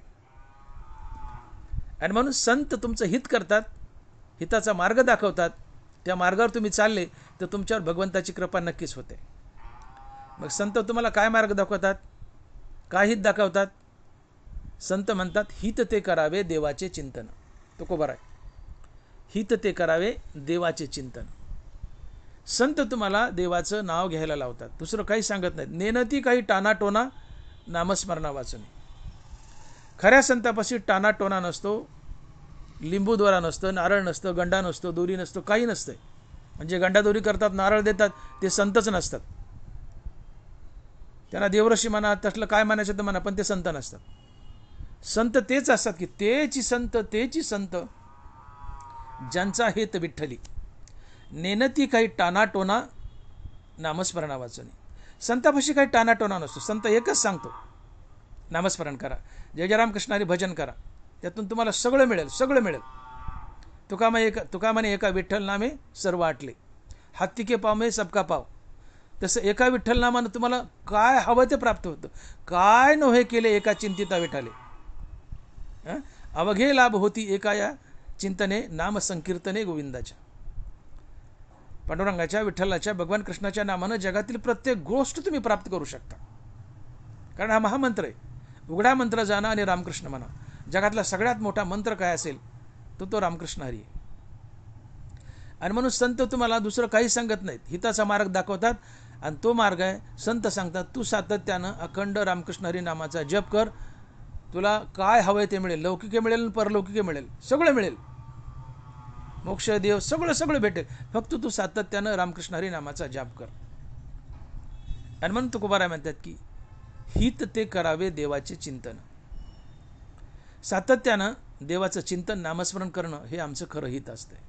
आणि म्हणून संत तुमचं हित करतात, हिताचा मार्ग दाखवतात. त्या मार्गावर तुम्ही चालले तर तुमच्यावर भगवंताची कृपा नक्कीच होते. मग संत तुम्हाला काय मार्ग दाखवतात, काय हित दाखवतात? संत म्हणतात हित ते करावे देवाचे चिंतन. तुकोबाराय, हित ते करावे देवाचे चिंतन. संत तुम्हाला देवाचं नाव घ्यायला लावतात, दुसरं काही सांगत नाहीत. नेनती काही टानाटोना नामस्मरणा वाचून. खऱ्या संतापाशी टानाटोना नसतो, लिंबू दोरा नसतं, नारळ नसतं, गंडा नसतो, दोरी नसतो, काही नसतं. म्हणजे गंडादोरी करतात, नारळ देतात, ते संतच नसतात. त्यांना देवऋषी म्हणा, तसलं काय म्हणायचं तर म्हणा, पण ते संत नसतात. संत तेच असतात की तेची संत, तेची संत ज्यांचा हेत विठ्ठली. नेनती काही टानाटोना नामस्मरणा वाचून. संतापाशी काही टानाटोना नसतो. संत एकच सांगतो, नामस्मरण करा, जय जय रामकृष्ण हरी भजन करा, त्यातून तुम्हाला सगळं मिळेल, सगळं मिळेल. तुका म्हणे एका विठ्ठल नामे सर्व आटले, हातिके पाव में सबका पाव. तसं एका विठ्ठल नामानं तुम्हाला काय हवं ते प्राप्त होतं. काय नव्हे केले एका चिंतिता विठाले, अवघे लाभ होती एका या चिंतने, नाम संकीर्तने गोविंदाच्या. पांडुरंगाच्या, विठ्ठलाच्या, भगवान कृष्णाच्या नामानं जगातील प्रत्येक गोष्ट तुम्ही प्राप्त करू शकता. कारण हा महामंत्र आहे. उघडा मंत्र जाणा आणि रामकृष्ण म्हणा. जगातला सगळ्यात मोठा मंत्र काय असेल तो रामकृष्ण हरी आहे. आणि म्हणून संत तुम्हाला दुसरं काही सांगत नाहीत, हिताचा मार्ग दाखवतात. आणि तो मार्ग आहे, संत सांगतात तू सातत्यानं अखंड रामकृष्ण हरी नामाचा जप कर, तुला काय हवंय ते मिळेल. लौकिके मिळेल, परलौकिके मिळेल, सगळं मिळेल, मोक्ष देव सगळं सगळं भेटेल. फक्त तू सातत्यानं रामकृष्ण हरी नामाचा जप कर. आणि म्हणून तुकोबाराय म्हणतात की हित ते करावे देवाचे चिंतन. सातत्यानं देवाचं चिंतन, नामस्मरण करणं हे आमचं खरं हित असतंय.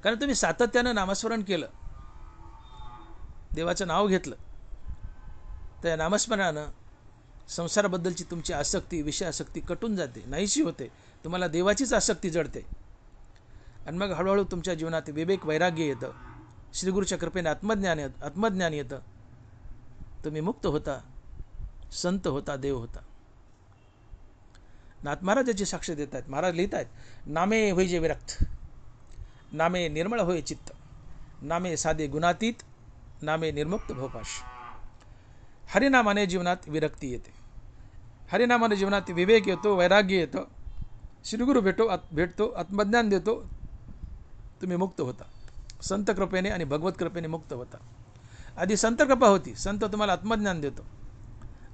कारण तुम्ही सातत्यानं नामस्मरण केलं, देवाचं नाव घेतलं, त्या नामस्मरणानं संसाराबद्दलची तुमची आसक्ती, विषय आसक्ती कटून जाते, नाहीशी होते. तुम्हाला देवाचीच आसक्ती जडते. आणि मग हळूहळू तुमच्या जीवनात विवेक वैराग्य येतं, श्रीगुरूच्या कृपेने आत्मज्ञान येतं. तुम्ही मुक्त होता, संत होता, देव होता. नाथ महाराज याची साक्ष देत आहेत. महाराज लिहित आहेत, नामे होय जे विरक्त, नामे निर्मळ होय चित्त, नामे साधे गुणातीत, नामे निर्मुक्त भवपाश. हरिनामाने जीवनात विरक्ती येते, हरिनामाने जीवनात विवेक येतो, वैराग्य येतं, श्रीगुरू भेटतो, आत्मज्ञान देतो, तुम्ही मुक्त होता. संत कृपेने आणि भगवत कृपेने मुक्त होता. आधी संत कृपा होती, संत तुम्हाला आत्मज्ञान देतो,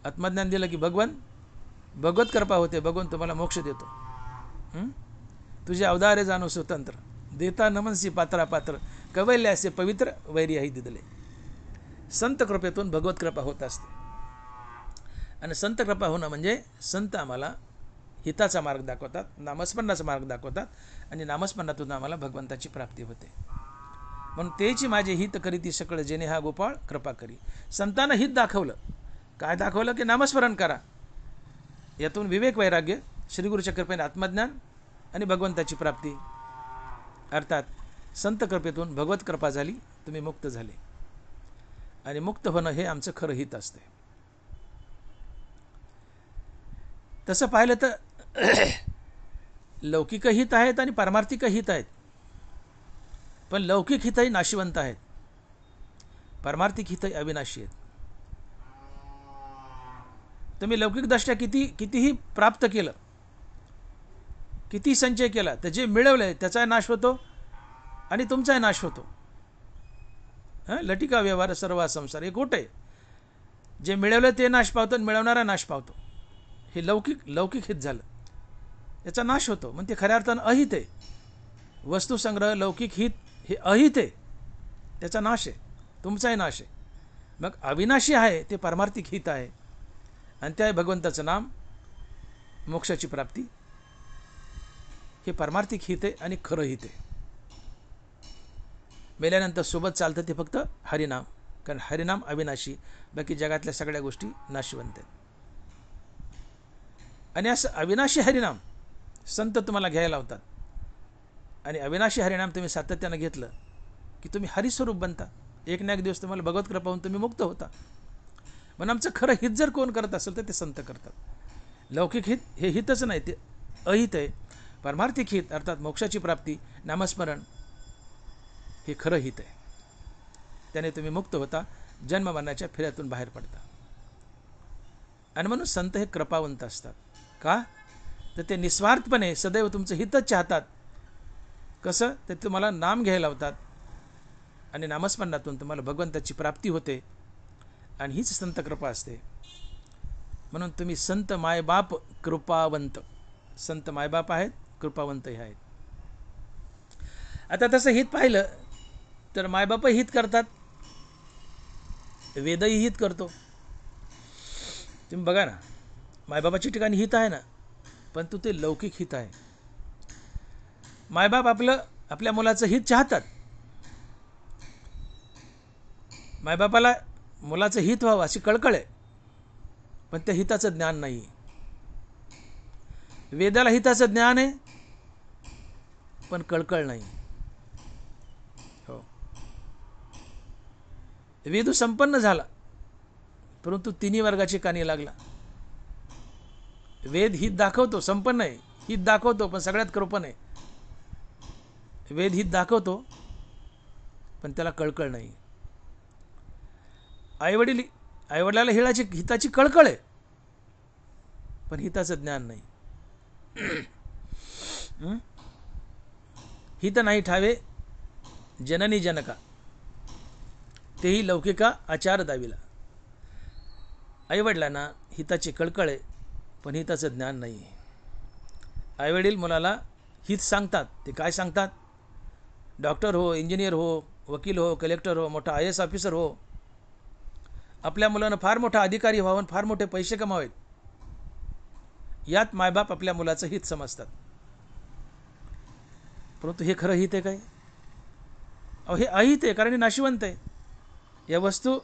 आत्मज्ञान दिलं की भगवत कृपा होते, भगवान तुम्हाला मोक्ष देतो. तुझे अवतारे जाणो स्वतंत्र, देता नमनसी पात्रा पात्र, कवल्यासे पवित्र वैरी आहे दिदले. संत कृपेतून भगवत कृपा होत असते. आणि संत कृपा होणं म्हणजे संत आम्हाला हिताचा मार्ग दाखवतात, नामस्मरणाचा मार्ग दाखवतात, आणि नामस्मरणातून आम्हाला भगवंताची प्राप्ती होते. म्हणून तेची माझे हित करीती सकळ, जेणे हा गोपाळ कृपा करी. संतांना हित दाखवलं, काय दाखवलं की नामस्मरण करा, यातून विवेक वैराग्य, श्रीगुरूच्या कृपेने आत्मज्ञान आणि भगवंताची प्राप्ती. अर्थात संत कृपेतून भगवत कृपा झाली, तुम्ही मुक्त झाले. आणि मुक्त होणं हे आमचं खरं हित असते. तसं पाहिलं तर लौकिक हित आहेत आणि पारमार्थिक हित आहेत. पण लौकिक हितही नाशिवंत आहेत, पारमार्थिक हितही अविनाशी आहेत. तुम्ही लौकिक दृष्ट्या कितीही प्राप्त केलं, किती संचय केला, तर जे मिळवलंय त्याचा नाश होतो आणि तुमचाही नाश होतो. लटिका व्यवहार सर्व संसार, हे खोटं आहे. जे मिळवलं ते नाश पावतो आणि मिळवणारा नाश पावतो. हे लौकिक हित झालं, याचा नाश होतो. मग ते खऱ्या अर्थानं अहित आहे. वस्तुसंग्रह लौकिक हित हे अहित आहे, त्याचा नाश आहे, तुमचाही नाश आहे. मग अविनाशी आहे ते पारमार्थिक हित आहे, आणि त्या भगवंताचं नाम, मोक्षाची प्राप्ती, हे पारमार्थिक हित आहे आणि खरं हित आहे. मेल्यानंतर सोबत चालतं ते फक्त हरिनाम, कारण हरिनाम अविनाशी, बाकी जगातल्या सगळ्या गोष्टी नाशवंत आहेत. आणि असं अविनाशी हरिनाम संत तुम्हाला घ्यायला लावतात, आणि अविनाशी हरिनाम तुम्ही सातत्यानं घेतलं की तुम्ही हरिस्वरूप बनता. एक ना एक दिवस तुम्हाला भगवत कृपा होऊन तुम्ही मुक्त होता. पण आमचं खरं हित जर कोण करत असेल तर ते संत करतात. लौकिक हित हे हितच नाही, ते अहित आहे. पारमार्थिक हित अर्थात मोक्षाची प्राप्ती, नामस्मरण, हे खरं हित आहे. त्याने तुम्ही मुक्त होता, जन्म मरणाच्या फेऱ्यातून बाहेर पडता. आणि म्हणून संत हे कृपावंत असतात. का? तर ते निस्वार्थपणे सदैव तुमचं हितच चाहतात. कसं? तर तुम्हाला नाम घ्यायला लावतात, आणि नामस्मरणातून तुम्हाला भगवंताची प्राप्ती होते, आणि हीच संत कृपा असते. म्हणून तुम्ही संत मायबाप कृपावंत, संत मायबाप आहेत, कृपावंतही आहेत. आता तसं हित पाहिलं तर मायबापही हित करतात, वेदही हित करतो. तुम्ही बघा ना, मायबापाच्या ठिकाणी हित आहे ना, पण ते लौकिक हित आहे. मायबाप आपल्या मुलाचं हित चाहतात. मायबापाला मुलाचं हित व्हावं अशी कळकळ आहे, पण त्या हिताचं ज्ञान नाही. वेदाला हिताचं ज्ञान आहे, पण कळकळ नाही. हो, वेदू संपन्न झाला, परंतु तिन्ही वर्गाची कानी लागला. वेद हित दाखवतो, संपन्न आहे, हित दाखवतो, पण सगळ्यात कृपण आहे. वेद हित दाखवतो, पण त्याला कळकळ नाही. आईवडिलाला हिताची कळकळ आहे, पण हिताचं ज्ञान नाही. हित नाही ठावे जननी जनका, तेही लौकिका आचार दाविला. आईवडिलांना हिताची कळकळ आहे, पण हिताचं ज्ञान नाही. आईवडील मुलाला हित सांगतात. ते काय सांगतात? डॉक्टर हो, इंजिनियर हो, वकील हो, कलेक्टर हो, मोठा IAS ऑफिसर हो. आपल्या मुलानं फार मोठा अधिकारी व्हावं, फार मोठे पैसे कमावेत, यात मायबाप आपल्या मुलाचं हित समजतात. परंतु हे खरं हित आहे काय? हे अहित आहे, कारण हे नाशिवंत आहे. या वस्तू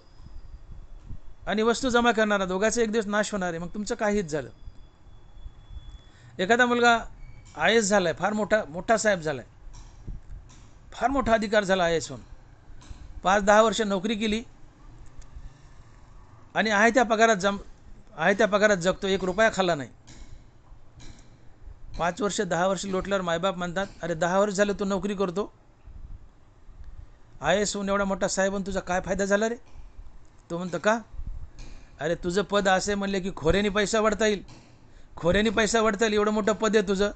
आणि वस्तू जमा करणारा दोघांचा एक दिवस नाश होणार आहे. मग तुमचं काय हित झालं? एखादा मुलगा IAS झालाय, फार मोठा साहेब झालाय, फार मोठा अधिकार झाला IAS होऊन, 5-10 वर्ष नोकरी केली, आणि आहे त्या पगारात जगतो, 1 रुपया खाल्ला नाही. 5 वर्ष 10 वर्ष लोटल्यावर मायबाप म्हणतात, अरे 10 वर्ष झाले तू नोकरी करतो, IAS होऊन एवढा मोठा साहेब, आणि तुझा काय फायदा झाला रे? तो म्हणतो का? अरे तुझं पद असे म्हणले की खोऱ्याने पैसा वाढता येईल, एवढं मोठं पद आहे तुझं,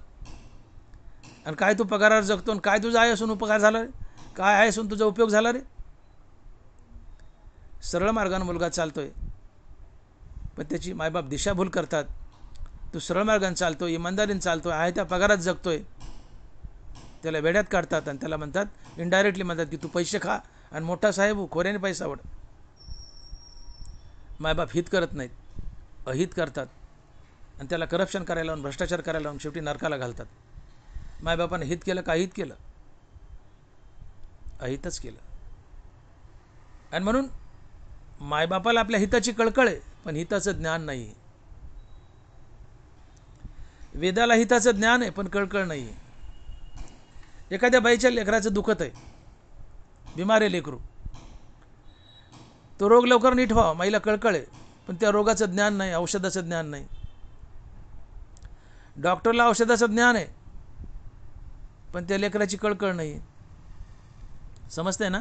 आणि काय तू पगारावर जगतो, आणि काय तुझा IAS होऊन उपकार झाला रे? काय IAS होऊन तुझा उपयोग झाला रे? सरळ मार्गाने मुलगा चालतोय, पण त्याची मायबाप दिशाभूल करतात. तो सरळ मार्गाने चालतो, इमानदारीने चालतो, आहे त्या पगारात जगतोय, त्याला वेड्यात काढतात आणि त्याला म्हणतात, इनडायरेक्टली म्हणतात की तू पैसे खा आणि मोठा साहेब हो, खोऱ्याने पैसा वड. मायबाप हित करत नाहीत, अहित करतात आणि त्याला करप्शन करायला लावून, भ्रष्टाचार करायला लावून शेवटी नरकाला घालतात. मायबापाने हित केलं का हित केलं? अहितच केलं. आणि म्हणून मायबापाला आपल्या हिताची कळकळ आहे, पण हिताचं ज्ञान नाही. वेदाला हिताचं ज्ञान आहे, पण कळकळ नाही. एखाद्या बाईच्या लेकराचं दुखत आहे, बिमार आहे लेकरू, तो रोग लवकर नीट व्हावा माईला कळकळ आहे, पण त्या रोगाचं ज्ञान नाही, औषधाचं ज्ञान नाही. डॉक्टरला औषधाचं ज्ञान आहे, पण त्या लेकराची कळकळ नाही. समजतंय ना?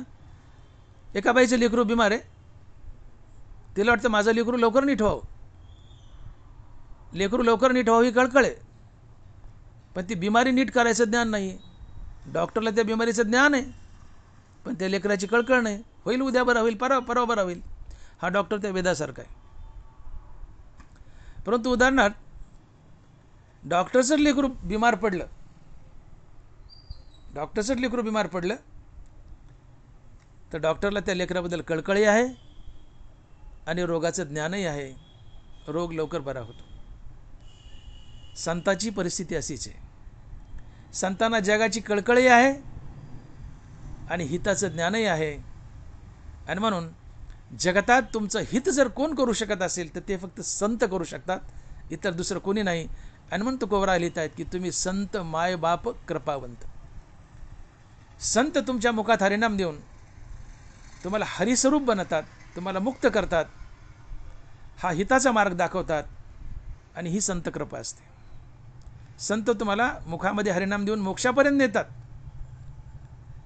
एका बाईचं लेकरू बिमार आहे, तिला वाटतं माझं लेकरू लवकर नीट व्हावं, लेकरू लवकर नीट व्हावं ही कळकळ आहे, पण ती बिमारी नीट करायचं ज्ञान नाही. डॉक्टरला त्या बिमारीचं ज्ञान आहे, पण त्या लेकराची कळकळ नाही. होईल उद्या बरं होईल, परवा बरं होईल. हा डॉक्टर त्या वेदासारखा आहे. परंतु उदाहरणार्थ डॉक्टरचं लेकरू बिमार पडलं, तर डॉक्टरला त्या लेकराबद्दल कळकळी आहे आणि रोगाचं ज्ञानही आहे, रोग लवकर बरा होतो. संतांची परिस्थिती अशीच आहे. संतांना जगाची कळकळी आहे आणि हिताचं ज्ञानही आहे. आणि म्हणून जगतात तुमचं हित जर कोण करू शकत असेल तर ते फक्त संत करू शकतात, इतर दुसरं कोणी नाही. आणि म्हणून तुकोबरा लिहित आहेत की तुम्ही संत माय बाप कृपावंत. संत तुमच्या मुखात हरिनाम देऊन तुम्हाला हरिस्वरूप बनवतात, तुम्हाला मुक्त करतात, हा हिताचा मार्ग दाखवतात, आणि ही संत कृपा असते. संत तुम्हाला मुखामध्ये हरिनाम देऊन मोक्षापर्यंत नेतात.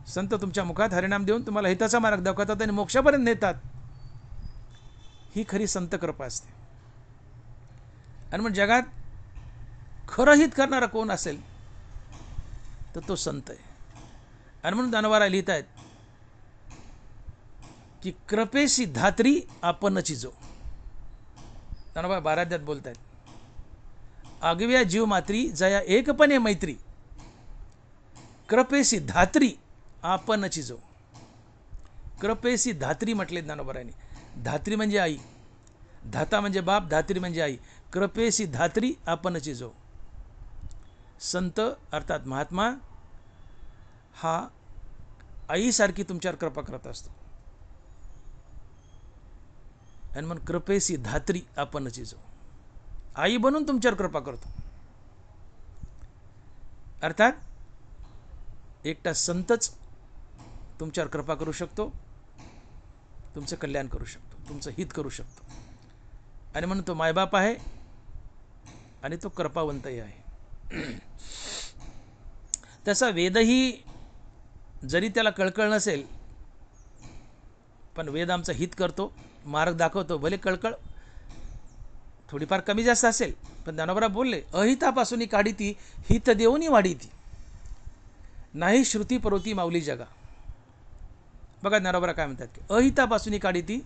संत तुमच्या मुखात हरिनाम देऊन तुम्हाला हिताचा मार्ग दाखवतात आणि मोक्षापर्यंत नेतात. ही खरी संत कृपा असते. आणि मग जगात खरं हित करणारा कोण असेल तर तो संत आहे. आणि म्हणून दानवारा लिहित आहेत की कृपेशी धात्री आपणची जो. दानवा बाराध्यात बोलत आहेत, आगव्या जीव मात्री जया एकपणे मैत्री, कृपेशी धात्री आपणची जो. कृपेशी धात्री म्हटले ज्ञानोबरांनी. धात्री म्हणजे आई, धाता म्हणजे बाप, धात्री म्हणजे आई. कृपेशी धात्री आपणची जो. संत अर्थात महात्मा हा आईसारखी तुमच्यावर कृपा करत असतो. आणि म्हणून कृपेशी धात्री आपणची जो, आई बनून तुमच्यावर कृपा करतो. अर्थात एकटा संतच तुमच्यावर कृपा करू शकतो, तुमचं कल्याण करू शकतो, तुमचं हित करू शकतो. आणि म्हणून तो मायबाप आहे आणि तो कृपावंतही आहे. तसा वेदही जरी त्याला कळकळ नसेल, पण वेद आमचं हित करतो, मार्ग दाखवतो. भले कळकळ थोडीफार कमी जास्त असेल, पण ज्ञानोबा बोलले, अहितापासून काढीती हित देऊनी वाढीती, नाही श्रुती परोती माऊली जगा. बघा ज्ञानोबा काय म्हणतात की अहितापासून काढीती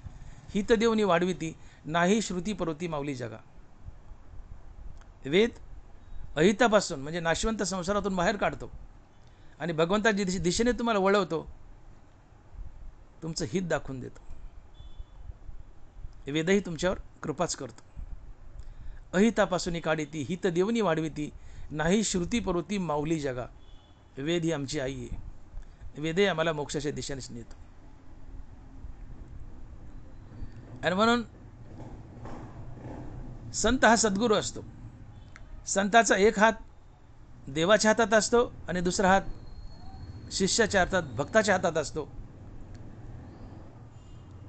हित देऊनी वाढविती, नाही श्रुती परोती माऊली जगा. वेद अहितापासून म्हणजे नाशवंत संसारातून बाहेर काढतो आणि भगवंताच्या दिशेने तुम्हाला वळवतो, तुमचं हित दाखवून देतो. वेदही तुमच्यावर कृपाच करतो. अहितापासून काढीती हित देवनी वाढविती, नाही श्रुती परोती माऊली जगा. वेद ही आमची आई आहे. वेदही आम्हाला मोक्षाच्या दिशेनेच नेतो. आणि म्हणून संत हा सद्गुरू असतो. संताचा एक हात देवाच्या हातात असतो आणि दुसरा हात शिष्याच्या हातात, भक्ताच्या हातात असतो.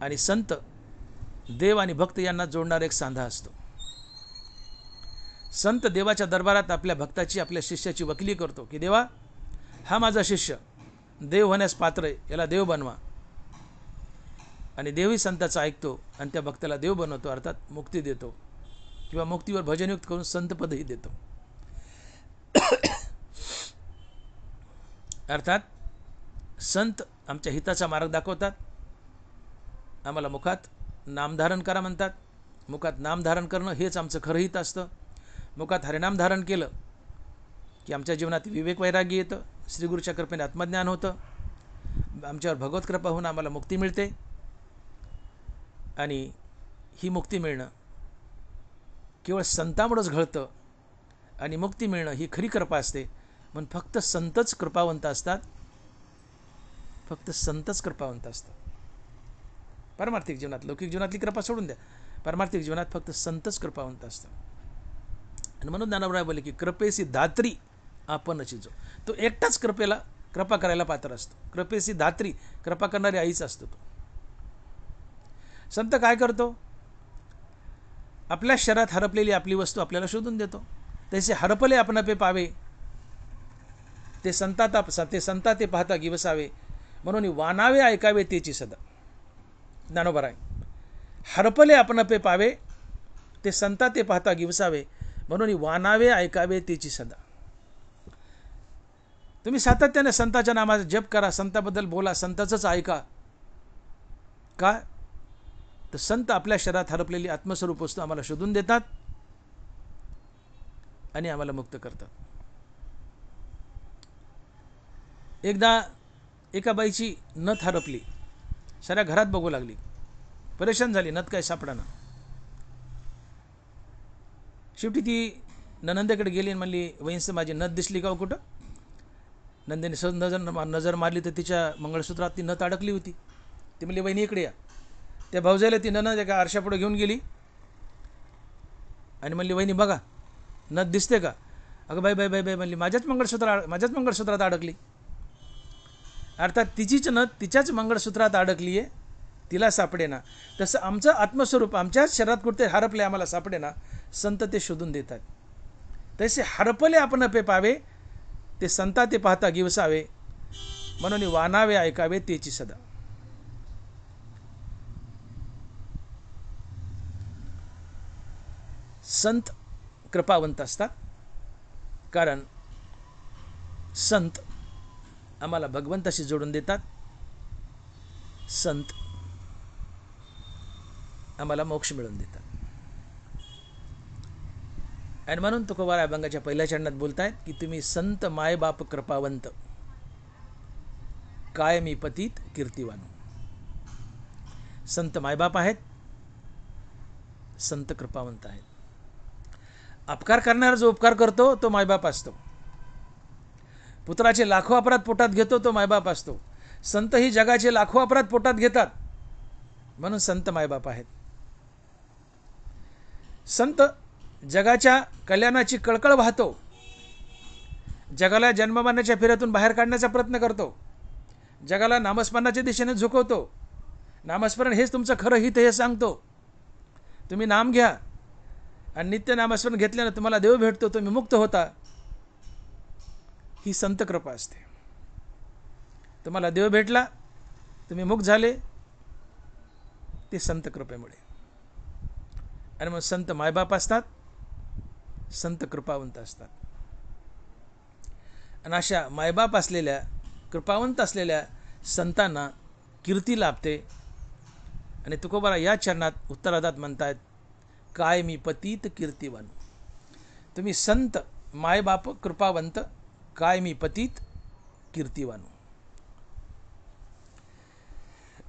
आणि संत देव आणि भक्त यांना जोडणारा एक सांधा असतो. संत देवाच्या दरबारात आपल्या भक्ताची, आपल्या शिष्याची वकिली करतो की देवा, हा माझा शिष्य देव होण्यास पात्र आहे, याला देव बनवा. आणि देवही संताचं ऐकतो आणि त्या भक्ताला देव बनवतो, अर्थात मुक्ती देतो किंवा मुक्तीवर भजनयुक्त करून संतपदही देतो. अर्थात संत आमच्या हिताचा मार्ग दाखवतात आम्हाला मुखात नामधारण करा म्हणतात. मुखात नामधारण करणं हेच आमचं खरं हित असतं. मुखात हरिनाम धारण केलं की आमच्या जीवनात विवेक वैराग्य येतं, श्रीगुरूच्या कृपेने आत्मज्ञान होतं, आमच्यावर भगवत कृपा होऊन आम्हाला मुक्ती मिळते. आणि ही मुक्ती मिळणं केवळ संतांमुळेच घडतं आणि मुक्ती मिळणं ही खरी कृपा असते. म्हणून फक्त संतच कृपावंत असतात, फक्त संतच कृपावंत असतात. पारमार्थिक जीवनात, लौकिक जीवनातली कृपा सोडून द्या, पारमार्थिक जीवनात फक्त संतच कृपावंत असतात. आणि म्हणून ज्ञानोबराय बोलले की कृपेसी धात्री आपणची जो, तो एकटाच कृपेला कृपा करायला पात्र असतो. कृपेसी धात्री, कृपा करणारी आईच असतो तो. संत काय करतो? आपल्या शरीरात हरपलेली आपली वस्तू आपल्याला शोधून देतो. तसे हरपले आपणापे पावे, ते संता ते पाहता गिवसावे, म्हणून वानावे ऐकावे तेची सदा. ज्ञानोबराय, हरपले आपणापे पावे, ते संता ते पाहता गिवसावे, म्हणून वानावे ऐकावे तेची सदा. तुम्ही सातत्याने संताच्या नामाचा जप करा, संताबद्दल बोला, संताचंच ऐका. का? तर संत आपल्या शरीरात हरपलेली आत्मस्वरूप वस्तू आम्हाला शोधून देतात आणि आम्हाला मुक्त करतात. एकदा एका बाईची नथ हरपली, साऱ्या घरात बघू लागली, परेशान झाली, नथ काय सापडाना. शेवटी ती ननंदेकडे गेली आणि म्हणली, वहिंस माझी नथ दिसली का हो कुठं? नंदेने सहज नजर मारली तर तिच्या मंगळसूत्रात ती नथ अडकली होती. ती म्हणली, वहिनी इकडे या. त्या भाऊजाईला ती ननंद एका आरशापुढे घेऊन गेली आणि म्हणली, वहिनी बघा नथ दिसते का? अगं बाई बाई बाई बाई म्हणली, माझ्याच मंगळसूत्रात अडकली. अर्थात तिचीच नथ तिच्याच मंगळसूत्रात अडकली आहे, तिला सापडे ना. तसं आमचं आत्मस्वरूप आमच्याच शरीरात कुठे हरपले, आम्हाला सापडे ना, संत ते शोधून देतात. तसे हरपले आपण पे पावे, ते संता ते पाहता गिवसावे, म्हणून वानावे ऐकावे तेची सदा. संत कृपावंत असतात, कारण संत आम्हाला भगवंताशी जोडून देतात. संत आम्हाला मोक्ष मिळवून देतात. आणि म्हणून तुकोबाराय अभंगाच्या पहिल्या चरणात बोलतायत की तुम्ही संत मायबाप कृपावंत, कायमी पतीत कीर्तिवान. संत मायबाप आहेत, संत कृपावंत आहेत. अपकार करणारा जो उपकार करतो तो मायबाप असतो. पुत्राचे लाखो अपराध पोटात घेतो तो मायबाप असतो. संत ही जगाचे लाखो अपराध पोटात घेतात, म्हणून संत मायबाप आहेत. संत जगाच्या कल्याणाची कळकळ वाहतो, जगाला जन्ममरणाच्या फेऱ्यातून बाहेर काढण्याचा प्रयत्न करतो, जगाला नामस्मरणाच्या दिशेने झुकवतो. नामस्मरण हेच तुमचं खरं हित हे सांगतो. तुम्ही नाम घ्या आणि नित्य नामस्मरण घेतल्यानं तुम्हाला देव भेटतो, तुम्ही मुक्त होता. ही संत कृपा असते. तुम्हाला देव भेटला, तुम्ही मुक्त झाले, ते संत कृपेमुळे. आणि मग संत मायबाप असतात, संत कृपावंत असतात. आणि अशा मायबाप असलेल्या कृपावंत असलेल्या संतांना कीर्ती लाभते. आणि तुकोबाराय या चरणात उत्तरार्धात म्हणतायत, काय मी पतीत कीर्तिवान. तुम्ही संत मायबाप कृपावंत, काय मी पतीत कीर्तिवान.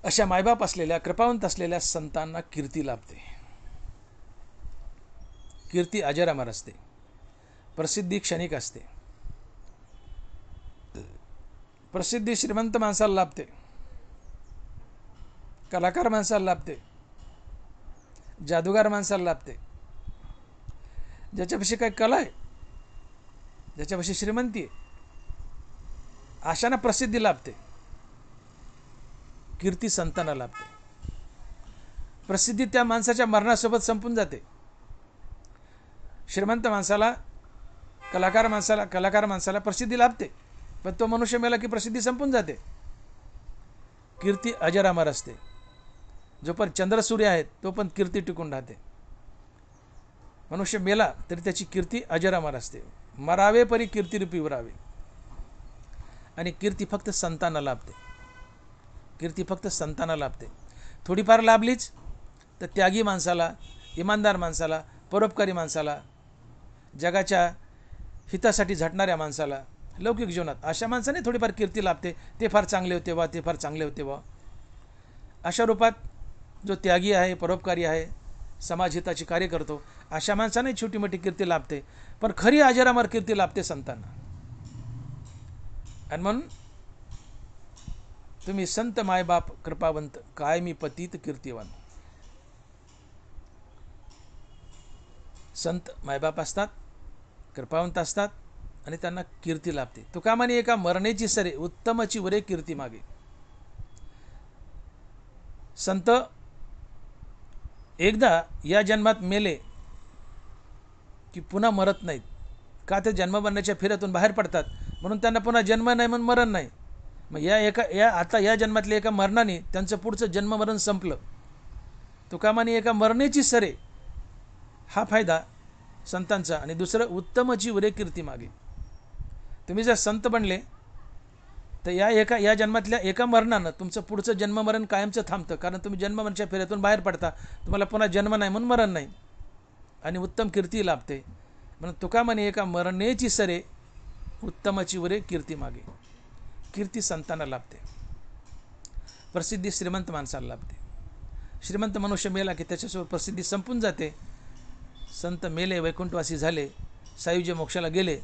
अशा मायबाप असलेल्या कृपावंत असलेल्या संतांना कीर्ती लाभते. कीर्ती अजरामर असते, प्रसिद्धी क्षणिक असते. प्रसिद्धी श्रीमंत माणसाला लाभते, कलाकार माणसाला लाभते, जादूगार माणसाला लाभते. ज्याच्यापाशी काही कला आहे, ज्याच्यापाशी श्रीमंती आहे, अशांना प्रसिद्धी लाभते. कीर्ती संतांना लाभते. प्रसिद्धी त्या माणसाच्या मरणासोबत संपून जाते. श्रीमंत माणसाला, कलाकार माणसाला प्रसिद्धी लाभते, पण तो मनुष्य मेला की प्रसिद्धी संपून जाते. कीर्ती अजरामर असते. जो पण चंद्र सूर्य आहेत तो पण कीर्ती टिकून राहते. मनुष्य मेला तरी त्याची कीर्ती अजरामर असते. मरावे परी कीर्तिरूपी उरावे. आणि कीर्ती फक्त संतांना लाभते. कीर्ती फक्त संतांना लाभते. थोडीफार लाभलीच तर त्यागी माणसाला, इमानदार माणसाला, परोपकारी माणसाला, जगाच्या हितासाठी झटणाऱ्या माणसाला, लौकिक जीवनात अशा माणसाने थोडीफार कीर्ती लाभते. ते फार चांगले होते वा, ते फार चांगले होते वा. अशा रूपात जो त्यागी आहे, परोपकारी आहे, समाजहिताची कार्य करतो, अशा माणसाने छोटी मोठी कीर्ती लाभते. पण खरी अजरामर कीर्ती लाभते संतांना. आणि म्हणून तुम्ही संत मायबाप कृपावंत, काय मी पतित कीर्तिवान. संत मायबाप असतात, कृपावंत असतात आणि त्यांना कीर्ती लाभते. तुका म्हणे एका मरणेची सरे, उत्तमची वरे कीर्ती मागे. संत एकदा या जन्मात मेले की पुन्हा मरत नाहीत. का? ते जन्ममरणाच्या फिरातून बाहेर पडतात, म्हणून त्यांना पुन्हा जन्म नाही, म्हणून मरण नाही. मग आता या जन्मातल्या एका मरणाने त्यांचं पुढचं जन्ममरण संपलं. तुका म्हणे एका मरणेची सरे, हा फायदा संतांचा. आणि दुसरं, उत्तमची वरे कीर्ती मागे. तुम्ही जर संत बनले तर या जन्मातल्या एका मरणानं तुमचं पुढचं जन्ममरण कायमचं थांबतं. कारण तुम्ही जन्ममरणाच्या फेऱ्यातून बाहेर पडता, तुम्हाला पुन्हा जन्म नाही म्हणून मरण नाही, आणि उत्तम कीर्ती लाभते. म्हणून तुका म्हणे एका मरणेची सरे, उत्तमची वरे कीर्ती मागे. कीर्ती संतांना लाभते. प्रसिद्धी श्रीमंत माणसाला लाभते. श्रीमंत मनुष्य मेला की त्याच्यासोबत प्रसिद्धी संपून जाते. संत मेले, वैकुंठवासी झाले, सायुज्य मोक्षाला गेले,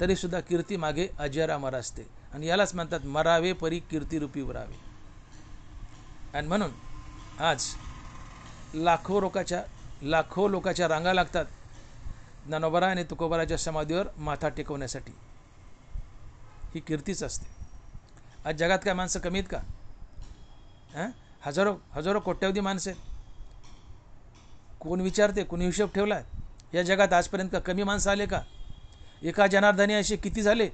तरीसुद्धा कीर्ती मागे अजरामर असते. आणि यालाच म्हणतात मरावे परी कीर्तिरूपी उरावे. आणि म्हणून आज लाखो लोकाच्या रांगा लागतात ज्ञानोबा आणि तुकोबाराच्या समाधीवर माथा टेकवण्यासाठी. ही कीर्तीच असते. आज जगात काय माणसं कमी आहेत का? हजारो कोट्यावधी माणसं आहेत. कोण विचारते, कोणी हिशोब ठेवला? या जगात आजपर्यंत का कमी माणसं आले का? एका जनार्दनी असे किती झाले?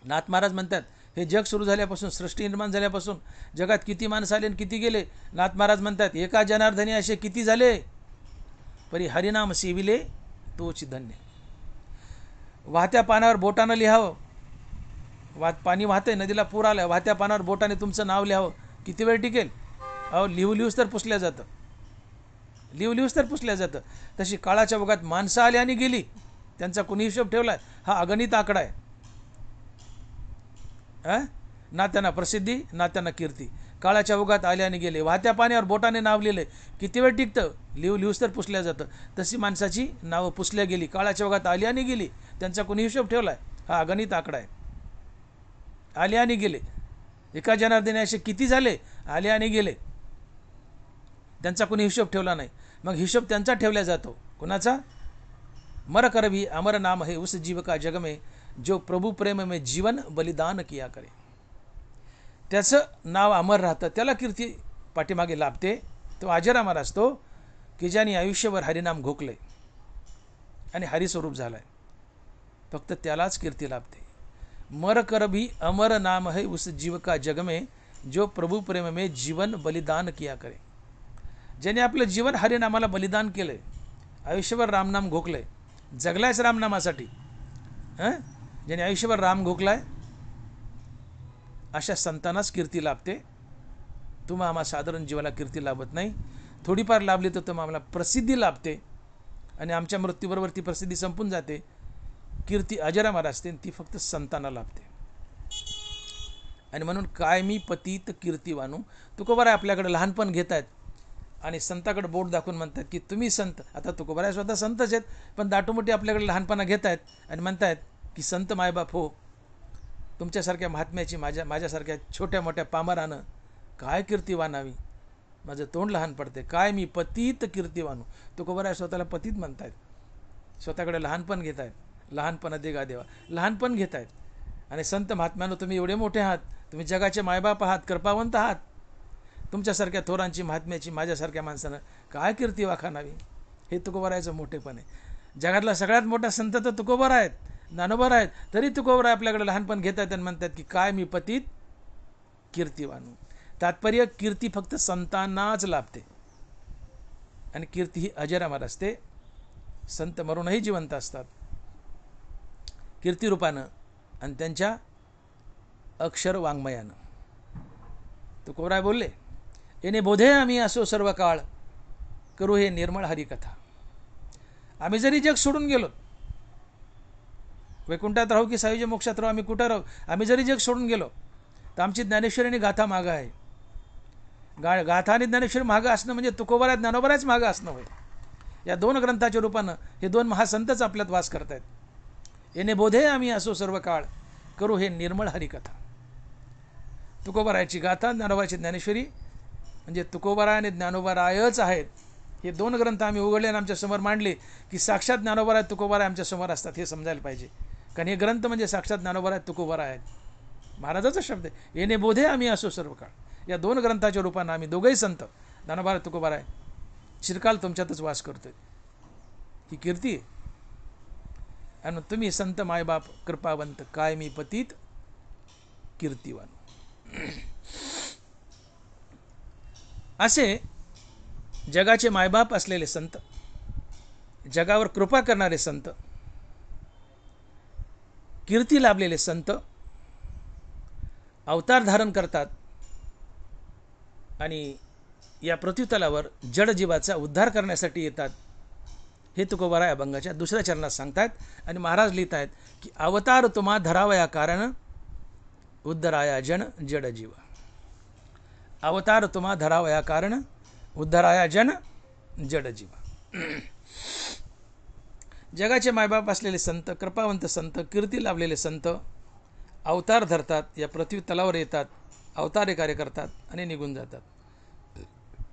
नाथ महाराज म्हणतात, हे जग सुरू झाल्यापासून, सृष्टी निर्माण झाल्यापासून जगात किती माणसं आले आणि किती गेले? नाथ महाराज म्हणतात, एका जनार्दनी असे किती झाले? परी हरिनाम सेविले तोच धन्य. वाहत्या पानावर बोटानं लिहावं. पाणी वाहतंय, नदीला पूर आलं, वाहत्या पानावर बोटाने तुमचं नाव लिहावं, किती वेळ टिकेल? अहो, लिहूच तर पुसल्या जातं. तशी काळाच्या ओघात माणसं आली आणि गेली, त्यांचा कोणी हिशोब ठेवलाय? हा अगणित आकडा आहे. ना त्यांना प्रसिद्धी, ना त्यांना कीर्ती. काळाच्या ओघात आले आणि गेले. वाहत्या पाण्यावर बोटाने नाव लिहिले, किती वेळ टिकतं? लिहूच तर पुसल्या जातं. तशी माणसाची नावं पुसल्या गेली, काळाच्या ओघात आली आणि गेली, त्यांचा कोणी हिशोब ठेवलाय? हा अगणित आकडा आहे. आले आणि गेले. एका जनार्दनी असे किती झाले? आले आणि गेले, त्यांचा कोणी हिशोब ठेवला नाही. मग हिशोब त्यांचा ठेवला जातो. कुणाचा? मर कर भी अमर नाम है उस जीव का जग में, जो प्रभु प्रेम में जीवन बलिदान किया करे. त्याचं नाव अमर राहतं, त्याला कीर्ती पाठीमागे लाभते. तो अजरामर असतो की ज्याने आयुष्यभर हरिनाम घोकले आणि हरिस्वरूप झालाय, फक्त त्यालाच कीर्ती लाभते. मर कर भी अमर नाम है उस जीव का जग में, जो प्रभु प्रेम में जीवन बलिदान किया करे. ज्याने आपलं जीवन हरिनामाला बलिदान केलंय, आयुष्यभर रामनाम घोकलंय, जगलायच रामनामासाठी. ज्याने आयुष्यभर राम घोकलाय, अशा संतांनाच कीर्ती लाभते. तुम्हा आम्हा साधारण जीवाला कीर्ती लाभत नाही. थोडीफार लाभली तर तुम्हाला प्रसिद्धी लाभते, आणि आमच्या मृत्यूबरोबर ती प्रसिद्धी संपून जाते. कीर्ती अजरामर असते, ती फक्त संतांना लाभते. आणि म्हणून काय मी पतित कीर्तिवानू. तुकोबाराय आपल्याकडे लहानपण घेत आहेत आणि संताकडे बोट दाखवून म्हणतात की तुम्ही संत. आता तुकोबाराय स्वतः संतच आहेत, पण दाटोमोठी आपल्याकडे लहानपणा घेत आहेत आणि म्हणतायत की संत मायबाप हो, तुमच्यासारख्या महात्म्याची माझ्यासारख्या छोट्या मोठ्या पामरानं काय कीर्ती वानावी. माझं तोंड लहान पडते. काय मी पतित कीर्तिवानू. तुकोबाराय स्वतःला पतित म्हणतायत. स्वतःकडे लहानपण घेत आहेत. लहानपणा देगा देवा, लहानपण घेत आहेत. आणि संत महात्म्यानं तुम्ही एवढे मोठे आहात, तुम्ही जगाचे मायबाप आहात, कृपावंत आहात. तुमच्यासारख्या थोरांची, महात्म्याची माझ्यासारख्या माणसानं काय कीर्ती वाखाणावी. हे तुकोबारायचं मोठेपण आहे. जगातला सगळ्यात मोठा संत तर तुकोबार आहेत, ज्ञानोबार आहेत. तरी तुकोबाराय आपल्याकडे लहानपण घेत आहेत आणि म्हणतात की काय मी पतित कीर्तिवानू. तात्पर्य, कीर्ती फक्त संतांनाच लाभते, आणि कीर्ती ही अजरामर असते. संत मरूनही जिवंत असतात कीर्तिरूपानं आणि त्यांच्या अक्षर वाङ्मयानं. तुकोबाराय बोलले येणे बोधे आम्ही असो सर्व काळ, करू हे निर्मळ हरिकथा. आम्ही जरी जग सोडून गेलो, वैकुंठात राहू की सायुज्य मोक्षात राहू, आम्ही कुठं राहू, आम्ही जरी जग सोडून गेलो तर आमची ज्ञानेश्वरी आणि गाथा मागं आहे. गाथा आणि ज्ञानेश्वरी मागं असणं म्हणजे तुकोबारा ज्ञानोबाराच मागं असणं होय. या दोन ग्रंथाच्या रूपानं हे दोन महासंतच आपल्यात वास करत आहेत. येणे बोधे आम्ही असो सर्व काळ, करू हे निर्मळ हरिकथा. तुकोबारायची गाथा, ज्ञानोबाची ज्ञानेश्वरी म्हणजे तुकोबाराय आणि ज्ञानोबारायच आहेत. हे दोन ग्रंथ आम्ही उघडले आणि आमच्यासमोर मांडले की साक्षात ज्ञानोबाराय तुकोबाराय आमच्यासमोर असतात हे समजायला पाहिजे. कारण हे ग्रंथ म्हणजे साक्षात ज्ञानोबाराय तुकोबाराय आहेत. महाराजाचा शब्द आहे, येणे बोधे आम्ही असो सर्व काळ. या दोन ग्रंथाच्या रूपानं आम्ही दोघंही संत ज्ञानोबाराय तुकोबाराय चिरकाल तुमच्यातच वास करतोय. ही कीर्ती आहे. आणि तुम्ही संत मायबाप कृपावंत, काय मी पतित कीर्तिवान. असे जगाचे मायबाप असलेले संत, जगावर कृपा करणारे संत, कीर्ती लाभलेले संत अवतार धारण करतात आणि या पृथ्वीतलावर जडजीवाचा उद्धार करण्यासाठी येतात. हे तुकोबाराय अभंगाच्या दुसऱ्या चरणात सांगतात. आणि महाराज लिहित आहेत की अवतार तुम्हा धरावया कारण, उद्धराया जन जडजीव. अवतार तुम्हा धरावया कारण, उद्धराया जन जडजीव. जगाचे मायबाप असलेले संत, कृपावंत संत, कीर्ती लाभलेले संत अवतार धरतात, या पृथ्वी तलावर येतात, अवतारे कार्य करतात आणि निघून जातात.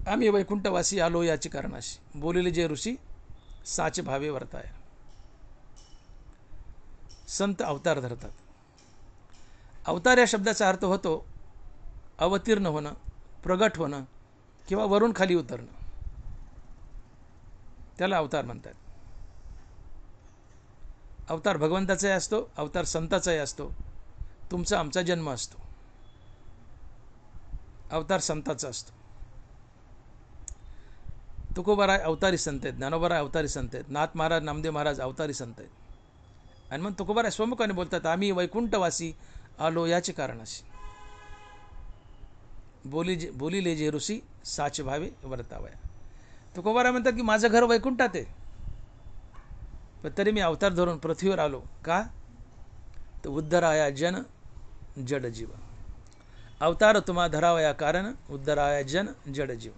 आम्ही वैकुंठवासी आलो याची कारणाशी, बोलिले जे ऋषी साच भावे वर्ताय. संत अवतार धरतात. अवतार या शब्दाचा अर्थ होतो अवतीर्ण होणं, प्रगट होणं किंवा वरून खाली उतरणं. त्याला अवतार म्हणतात. अवतार भगवंताचाही असतो, अवतार संताचाही असतो. तुमचा आमचा जन्म असतो, अवतार संताचा असतो. तुकोबाराय अवतारी संत आहेत, ज्ञानोबाराय अवतारी संत आहेत, नाथ महाराज, नामदेव महाराज अवतारी संत आहेत. आणि मग तुकोबाराय स्वमुखाने बोलतात, आम्ही वैकुंठवासी आलो याचे कारणाशी, बोलिले जे ऋषी साच भावे वर्तावया. तुकोबाराय म्हणतात की माझं घर वैकुंठात आहे, पण तरी मी अवतार धरून पृथ्वीवर आलो. का? तर उद्धराया जन जडजीव. अवतार तुम्हा धरावया कारण, उद्धराया जन जडजीव.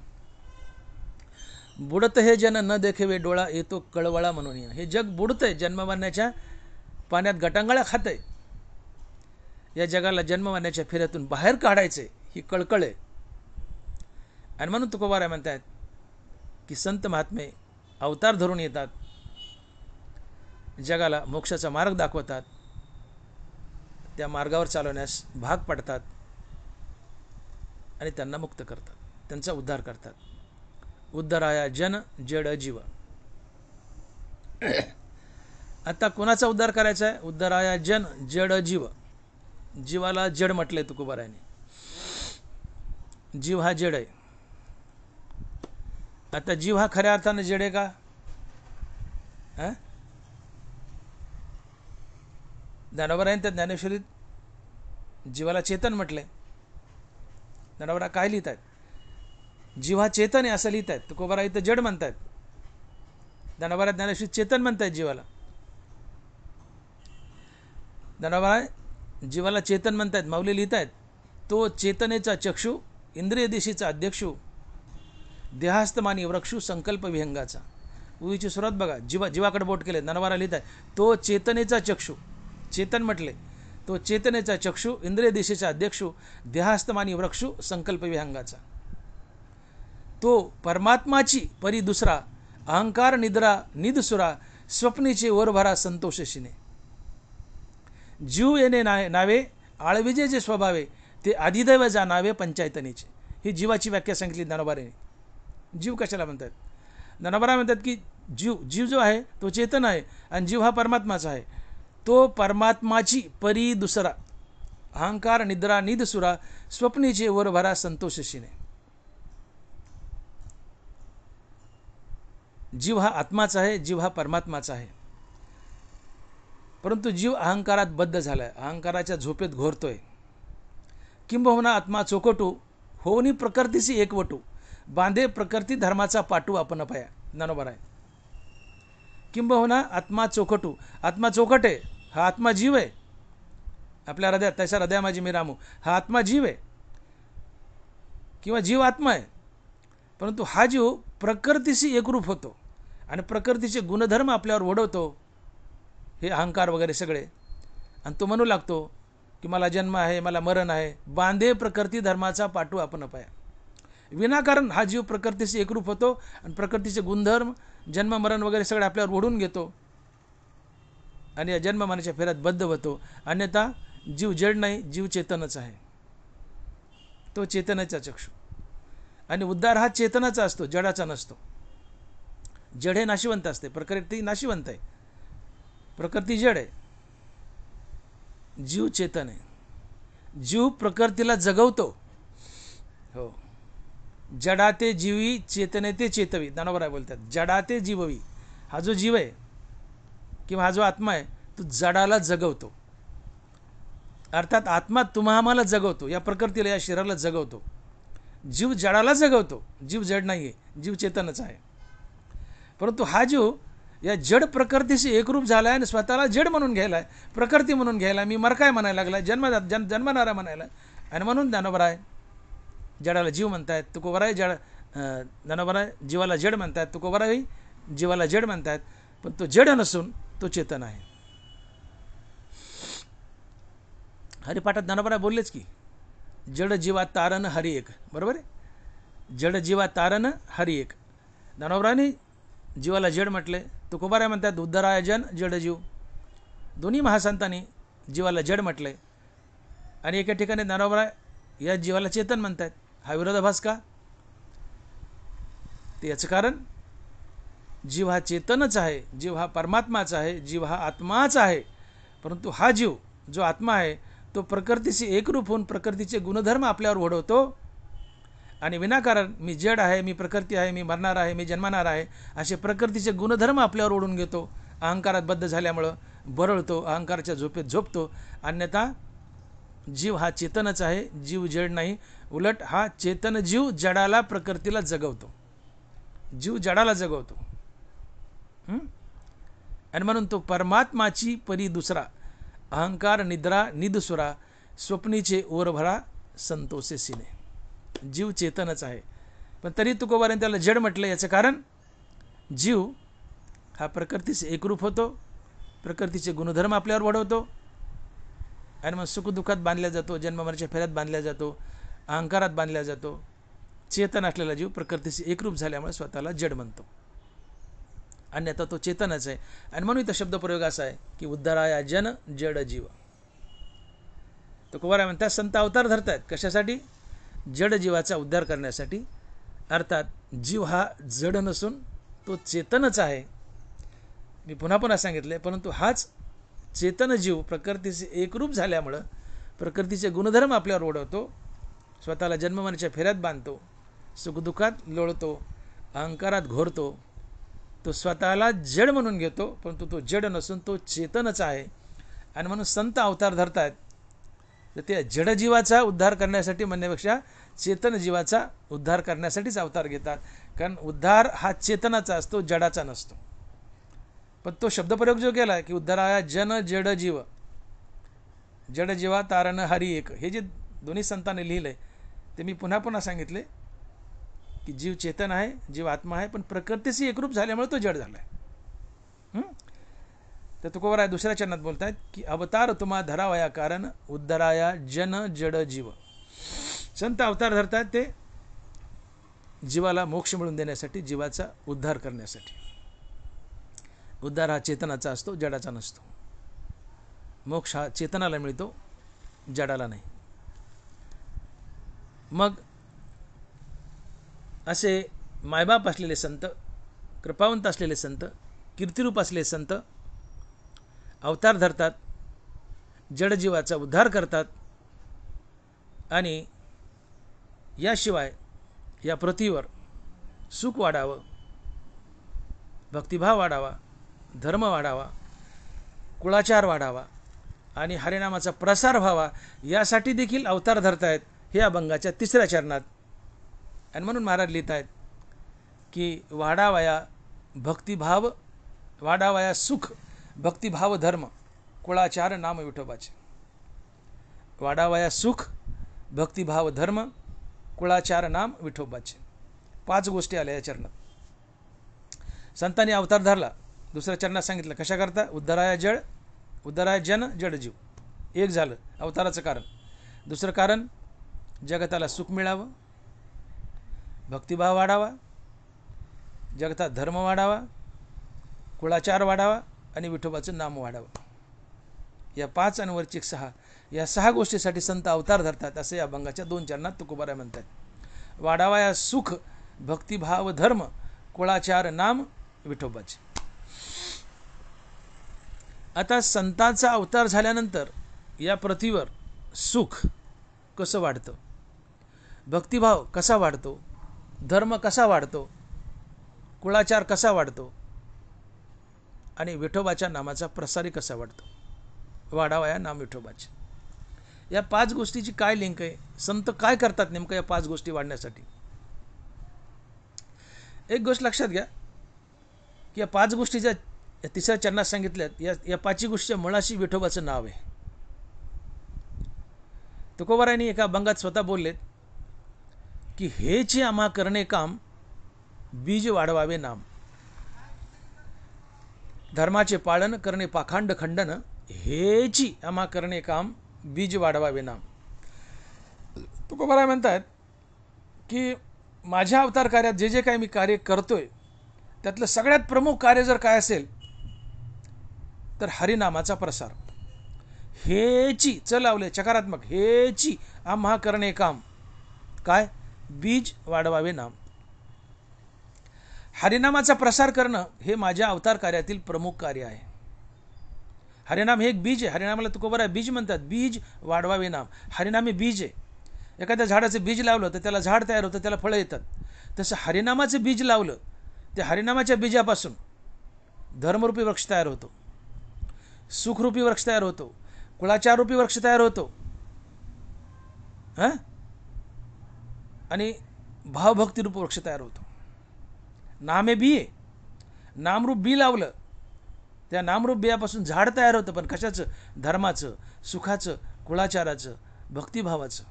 बुडत हे जन न देखेवे डोळा, येतो कळवळा म्हणून. हे जग बुडतंय, जन्ममरण्याच्या पाण्यात गटांगळा खातंय. या जगाला जन्ममरण्याच्या फेऱ्यातून बाहेर काढायचंय, ही कळकळ आहे. आणि म्हणून तुकोबाराय म्हणतात की संत महात्मे अवतार धरून येतात, जगाला मोक्षाचा मार्ग दाखवतात, त्या मार्गावर चालवण्यास भाग पडतात आणि त्यांना मुक्त करतात, त्यांचा उद्धार करतात. उद्धराया जन जड जीव. आता कोणाचा उद्धार करायचा आहे? उद्धराया जन जड जीव. जीवाला जड म्हटलंय तुकोबारायने. जीव हा जड आहे. आता जीव हा खऱ्या अर्थाने जड आहे का? ज्ञानोबारायने त्या ज्ञानेश्वरीत जीवाला चेतन म्हटलंय. ज्ञानोबाराय काय लिहित आहेत? जीव हा चेतन आहे असं लिहित आहेत. तुकोबाराय इथं जड म्हणतात, ज्ञानोबाराय ज्ञानेश्वरीत चेतन म्हणतायत जीवाला. ज्ञानोबाराय जीवाला चेतन म्हणतायत, माऊली लिहित आहेत, तो चेतनेचा चक्षु, इंद्रिय दिशीचा अध्यक्षु, देहास्तमानी वृक्षु, संकल्प विहंगाचा. उवीची सुरुवात बघा, जीवाकडे बोट केले. ज्ञानोबाराय लिहित आहे, तो चेतनेचा चक्षु, चेतन म्हटले, तो चेतनेचा चक्षु, इंद्रिय दिशेचा अध्यक्षु, देहास्तमानी वृक्षु, संकल्प विहंगाचा. तो परमात्माची परी दुसरा, अहंकार निद्रा निदसुरा, स्वप्नीचे वरभरा संतोषशिने. जीव येणे नावे, आळविजे जे स्वभावे, ते अधिदैव जाणावे पंचायतनीचे. ही जीवाची व्याख्या सांगितली ज्ञानोबारायने. जीव कशाला म्हणतात? ज्ञानोबाराय म्हणतात की जीव जो आहे तो चेतन आहे आणि जीव हा परमात्माचा आहे. तो परमात्माची परी दुसरा, अहंकार निद्रा निदसुरा, स्वप्नीचे वरभरा संतोषशिने. जीव हा आत्माचा आहे, जीव हा परमात्माचा आहे. परंतु जीव अहंकारात बद्ध झालाय, अहंकाराच्या झोपेत घोरतोय. किंबहुना आत्मा चोकटू होनी प्रकृतीशी एकवटू, बांधे प्रकृती धर्माचा पाटू आपण पाया. ज्ञानोबा आहे. किंबहुना आत्मा चोखटू, आत्मा चोखट आहे, हा आत्मा जीव आहे. आपल्या हृदयात त्याच्या हृदया माझी मी रामू, हा आत्मा जीव आहे किंवा जीव आत्मा आहे. परंतु हा जीव प्रकृतीशी एकरूप होतो आणि प्रकृतीचे गुणधर्म आपल्यावर ओढवतो, हे अहंकार वगैरे सगळे, आणि तो म्हणू लागतो की मला जन्म आहे, मला मरण आहे. बांधे प्रकृती धर्माचा पाटू आपण पाया. विनाकारण हा जीव प्रकृतीशी एकरूप होतो आणि प्रकृतीचे गुणधर्म जन्म मरण वगैरे सगळे आपल्यावर ओढून घेतो आणि या जन्म मरणाच्या फेऱ्यात बद्ध होतो. अन्यथा जीव जड नाही, जीव चेतनच आहे. तो चेतनाचा चक्षु आणि उद्धार हा चेतनाचा असतो, जडाचा नसतो. जड हे नाशिवंत असते, प्रकृती नाशिवंत आहे, प्रकृती जड आहे, जीव चेतन आहे. जीव प्रकृतीला जगवतो. हो, जडाते जीवी चेतने ते चेतवी. ज्ञानोबा बोलतात जडाते जीववी. हा जो जीव आहे किंवा हा जो आत्मा आहे तो जडाला जगवतो. अर्थात आत्मा आम्हाला जगवतो, या प्रकृतीला, या शरीराला जगवतो. जीव जडाला जगवतो. जीव जड नाही आहे, जीव चेतनच आहे. परंतु हा जीव या जड प्रकृतीशी एकरूप झाला आहे आणि स्वतःला जड म्हणून घ्यायला आहे, प्रकृती म्हणून घ्यायला, मी मरकाय म्हणायला लागला, जन्मणारा म्हणायला. आणि म्हणून ज्ञानोबा जडाला जीव म्हणतायत, तुकोबराय जड, ज्ञानोबराय जीवाला जड म्हणतायत, तुकोबराय जीवाला जड म्हणतायत. पण तो जड नसून तो चेतन आहे. हरिपाठात ज्ञानोबा बोललेच की जड जीवा तारण हरी एक. बरोबर आहे, जड जीवा तारण हरी एक. ज्ञानोबराने जीवाला जड म्हटले, तुकोबाराय म्हणतात उद्धराय जन जड जीव. दोन्ही महासंतांनी जीवाला जड म्हटले आणि एका ठिकाणी ज्ञानोबराय या जीवाला चेतन म्हणतात. हा विरोधाभास का? ते याचं कारण जीव हा चेतनच आहे, जीव हा परमात्माचा आहे, जीव हा आत्माच आहे. परंतु हा जीव जो आत्मा आहे तो प्रकृतीशी एकरूप होऊन प्रकृतीचे गुणधर्म आपल्यावर ओढवतो आणि विनाकारण मी जड आहे, मी प्रकृती आहे, मी मरणार आहे, मी जन्मणार आहे असे प्रकृतीचे गुणधर्म आपल्यावर ओढून घेतो. अहंकारात बद्ध झाल्यामुळं बरळतो, अहंकाराच्या झोपेत झोपतो. अन्यथा जीव हा चेतनच आहे, जीव जड नाही. उलट हा चेतन जीव जडाला, प्रकृतीला जगवतो. जीव जडाला जगवतो. आणि म्हणून तो परमात्माची परी दुसरा, अहंकार निद्रा निदसुरा, स्वप्नीचे ओरभरा संतोषे सिने. जीव चेतनच आहे, पण तरी तुकोबाराने त्याला जड म्हटलं. याचं कारण जीव हा प्रकृतीस एकरूप होतो, प्रकृतीचे गुणधर्म आपल्यावर वाढवतो आणि मग सुखदुःखात बांधल्या जातो, जन्ममरणाच्या फेऱ्यात बांधल्या जातो, अहंकारात बांधल्या जातो. चेतन असलेला जीव प्रकृतीशी एकरूप झाल्यामुळे स्वतःला जड म्हणतो, अन्यथा तो चेतनच आहे. आणि म्हणून इथं शब्दप्रयोग असा आहे की उद्धराया जन जड जीव. तुकोबाराय म्हणतात संत अवतार धरतायत कशासाठी? जड जीवाचा उद्धार करण्यासाठी. अर्थात जीव हा जड नसून तो चेतनच आहे. मी पुन्हा पुन्हा सांगितले, परंतु हाच चेतन जीव प्रकृतीचे एकरूप झाल्यामुळं प्रकृतीचे गुणधर्म आपल्यावर ओढवतो, स्वतःला जन्ममरणाच्या फेऱ्यात बांधतो, सुखदुःखात लोळतो, अहंकारात घोरतो. तो स्वतःला जड म्हणून घेतो, परंतु तो जड नसून तो चेतनच आहे. आणि म्हणून संत अवतार धरतायत तर ते जड जीवाचा उद्धार करण्यासाठी म्हणण्यापेक्षा चेतन जीवाचा उद्धार करण्यासाठीच अवतार घेतात. कारण उद्धार हा चेतनाचा असतो, जडाचा नसतो. पण तो शब्दप्रयोग जो केला की उद्धाराया जन जड जीव, जड जीवा तारण हरी एक, हे जे दोन्ही संतांनी लिहिलंय ते मी पुन्हा पुन्हा सांगितले की जीव चेतन आहे, जीव आत्मा आहे, पण प्रकृतीशी एकरूप झाल्यामुळे तो जड झाला आहे. तर तुकोबाराय दुसऱ्या चरणात बोलतायत की अवतार तुम्हा धरावया कारण उद्धराया जन जड जीव. संत अवतार धरतात ते जीवाला मोक्ष मिळवून देण्यासाठी, जीवाचा उद्धार करण्यासाठी. उद्धार हा चेतनाचा असतो, जडाचा नसतो. मोक्ष हा चेतनाला मिळतो, जडाला नाही. मग असे मायबाप असलेले संत, कृपावंत असलेले संत, कीर्तिरूप असलेले संत अवतार धरतात, जडजीवाचा उद्धार करतात आणि याशिवाय या पृथ्वीवर सुख वाढावं, भक्तिभाव वाढावा, धर्म वाढावा, कुळाचार वाढावा आणि हरिनामाचा प्रसार व्हावा यासाठी देखील अवतार धरतायत. हे अभंगाच्या 3ऱ्या चरणात आणि म्हणून महाराज लिहित आहेत की वाढावया भक्तिभाव, वाढावया सुख भक्तिभाव धर्म कुळाचार नाम विठोबाचे. वाढावया सुख भक्तिभाव धर्म कुळाचार नाम विठोबाचे. 5 गोष्टी आल्या या चरणात. संतांनी अवतार धरला. दुसऱ्या चरणात सांगितलं कशा करता, उद्धाराय जन जडजीव. एक झालं अवताराचं कारण. दुसरं कारण जगताला सुख मिळावं, भक्तिभाव वाढावा, जगतात धर्म वाढावा, कुळाचार वाढावा आणि विठोबाचं नाम वाढावं. या 5 आणि वरची 6 या 6 गोष्टीसाठी संत अवतार धरतात असं या अभंगाच्या 2 चरणात तुकोबाराय म्हणतात. वाढावा या सुख भक्तिभाव धर्म कुळाचार नाम विठोबाचे. आता संतांचा अवतार झाल्यानंतर या पृथ्वीवर सुख कसं वाढतं, भक्तिभाव कसा वाढतो, धर्म कसा वाढतो, कुळाचार कसा वाढतो आणि विठोबाच्या नामाचा प्रसारही कसा वाढतो. वाढावा या नाम विठोबाचे. या 5 गोष्टीची काय लिंक आहे, संत काय करतात नेमकं या 5 गोष्टी वाढण्यासाठी. एक गोष्ट लक्षात घ्या की या 5 गोष्टीच्या तिसऱ्या चरणात सांगितल्यात या 5 गोष्टीच्या मुळाशी विठोबाचं नाव आहे. तुकोबारायांनी एका अभंगात स्वतः बोललेत की हेची आम्हा करणे काम बीज वाढवावे नाम. धर्माचे पालन करणे पाखांड खंडन हेची आम्हा करणे काम बीज वाढवावे नाम. तुकोबाराय म्हणतात की माझ्या अवतार कार्यात जे जे काही मी कार्य करतोय त्यातलं सगळ्यात प्रमुख कार्य जर काय असेल तर हरिनामाचा प्रसार. हेची च लावले चकारात्मक, हेची आम्हा करणे काम काय बीज वाढवावे नाम. हरिनामाचा प्रसार करणं हे माझ्या अवतार कार्यातील प्रमुख कार्य आहे. हरिनाम हे एक बीज आहे. हरिनामाला तुकोबाराय बीज म्हणतात. बीज वाढवावे नाम. हरिनाम हे बीज आहे. एखाद्या झाडाचं बीज लावलं तर त्याला झाड तयार होतं, त्याला फळं येतात. तसं हरिनामाचं बीज लावलं त्या हरिनामाच्या बीजापासून धर्मरूपी वृक्ष तयार होतो, सुखरूपी वृक्ष तयार होतो, कुळाचाररूपी वृक्ष तयार होतो आणि भावभक्तिरूप वृक्ष तयार होतो. नाम हे बी आहे. नामरूप बी लावलं त्या नामरूप बियापासून झाड तयार होतं. पण कशाचं? धर्माचं, सुखाचं, कुळाचाराचं, भक्तिभावाचं.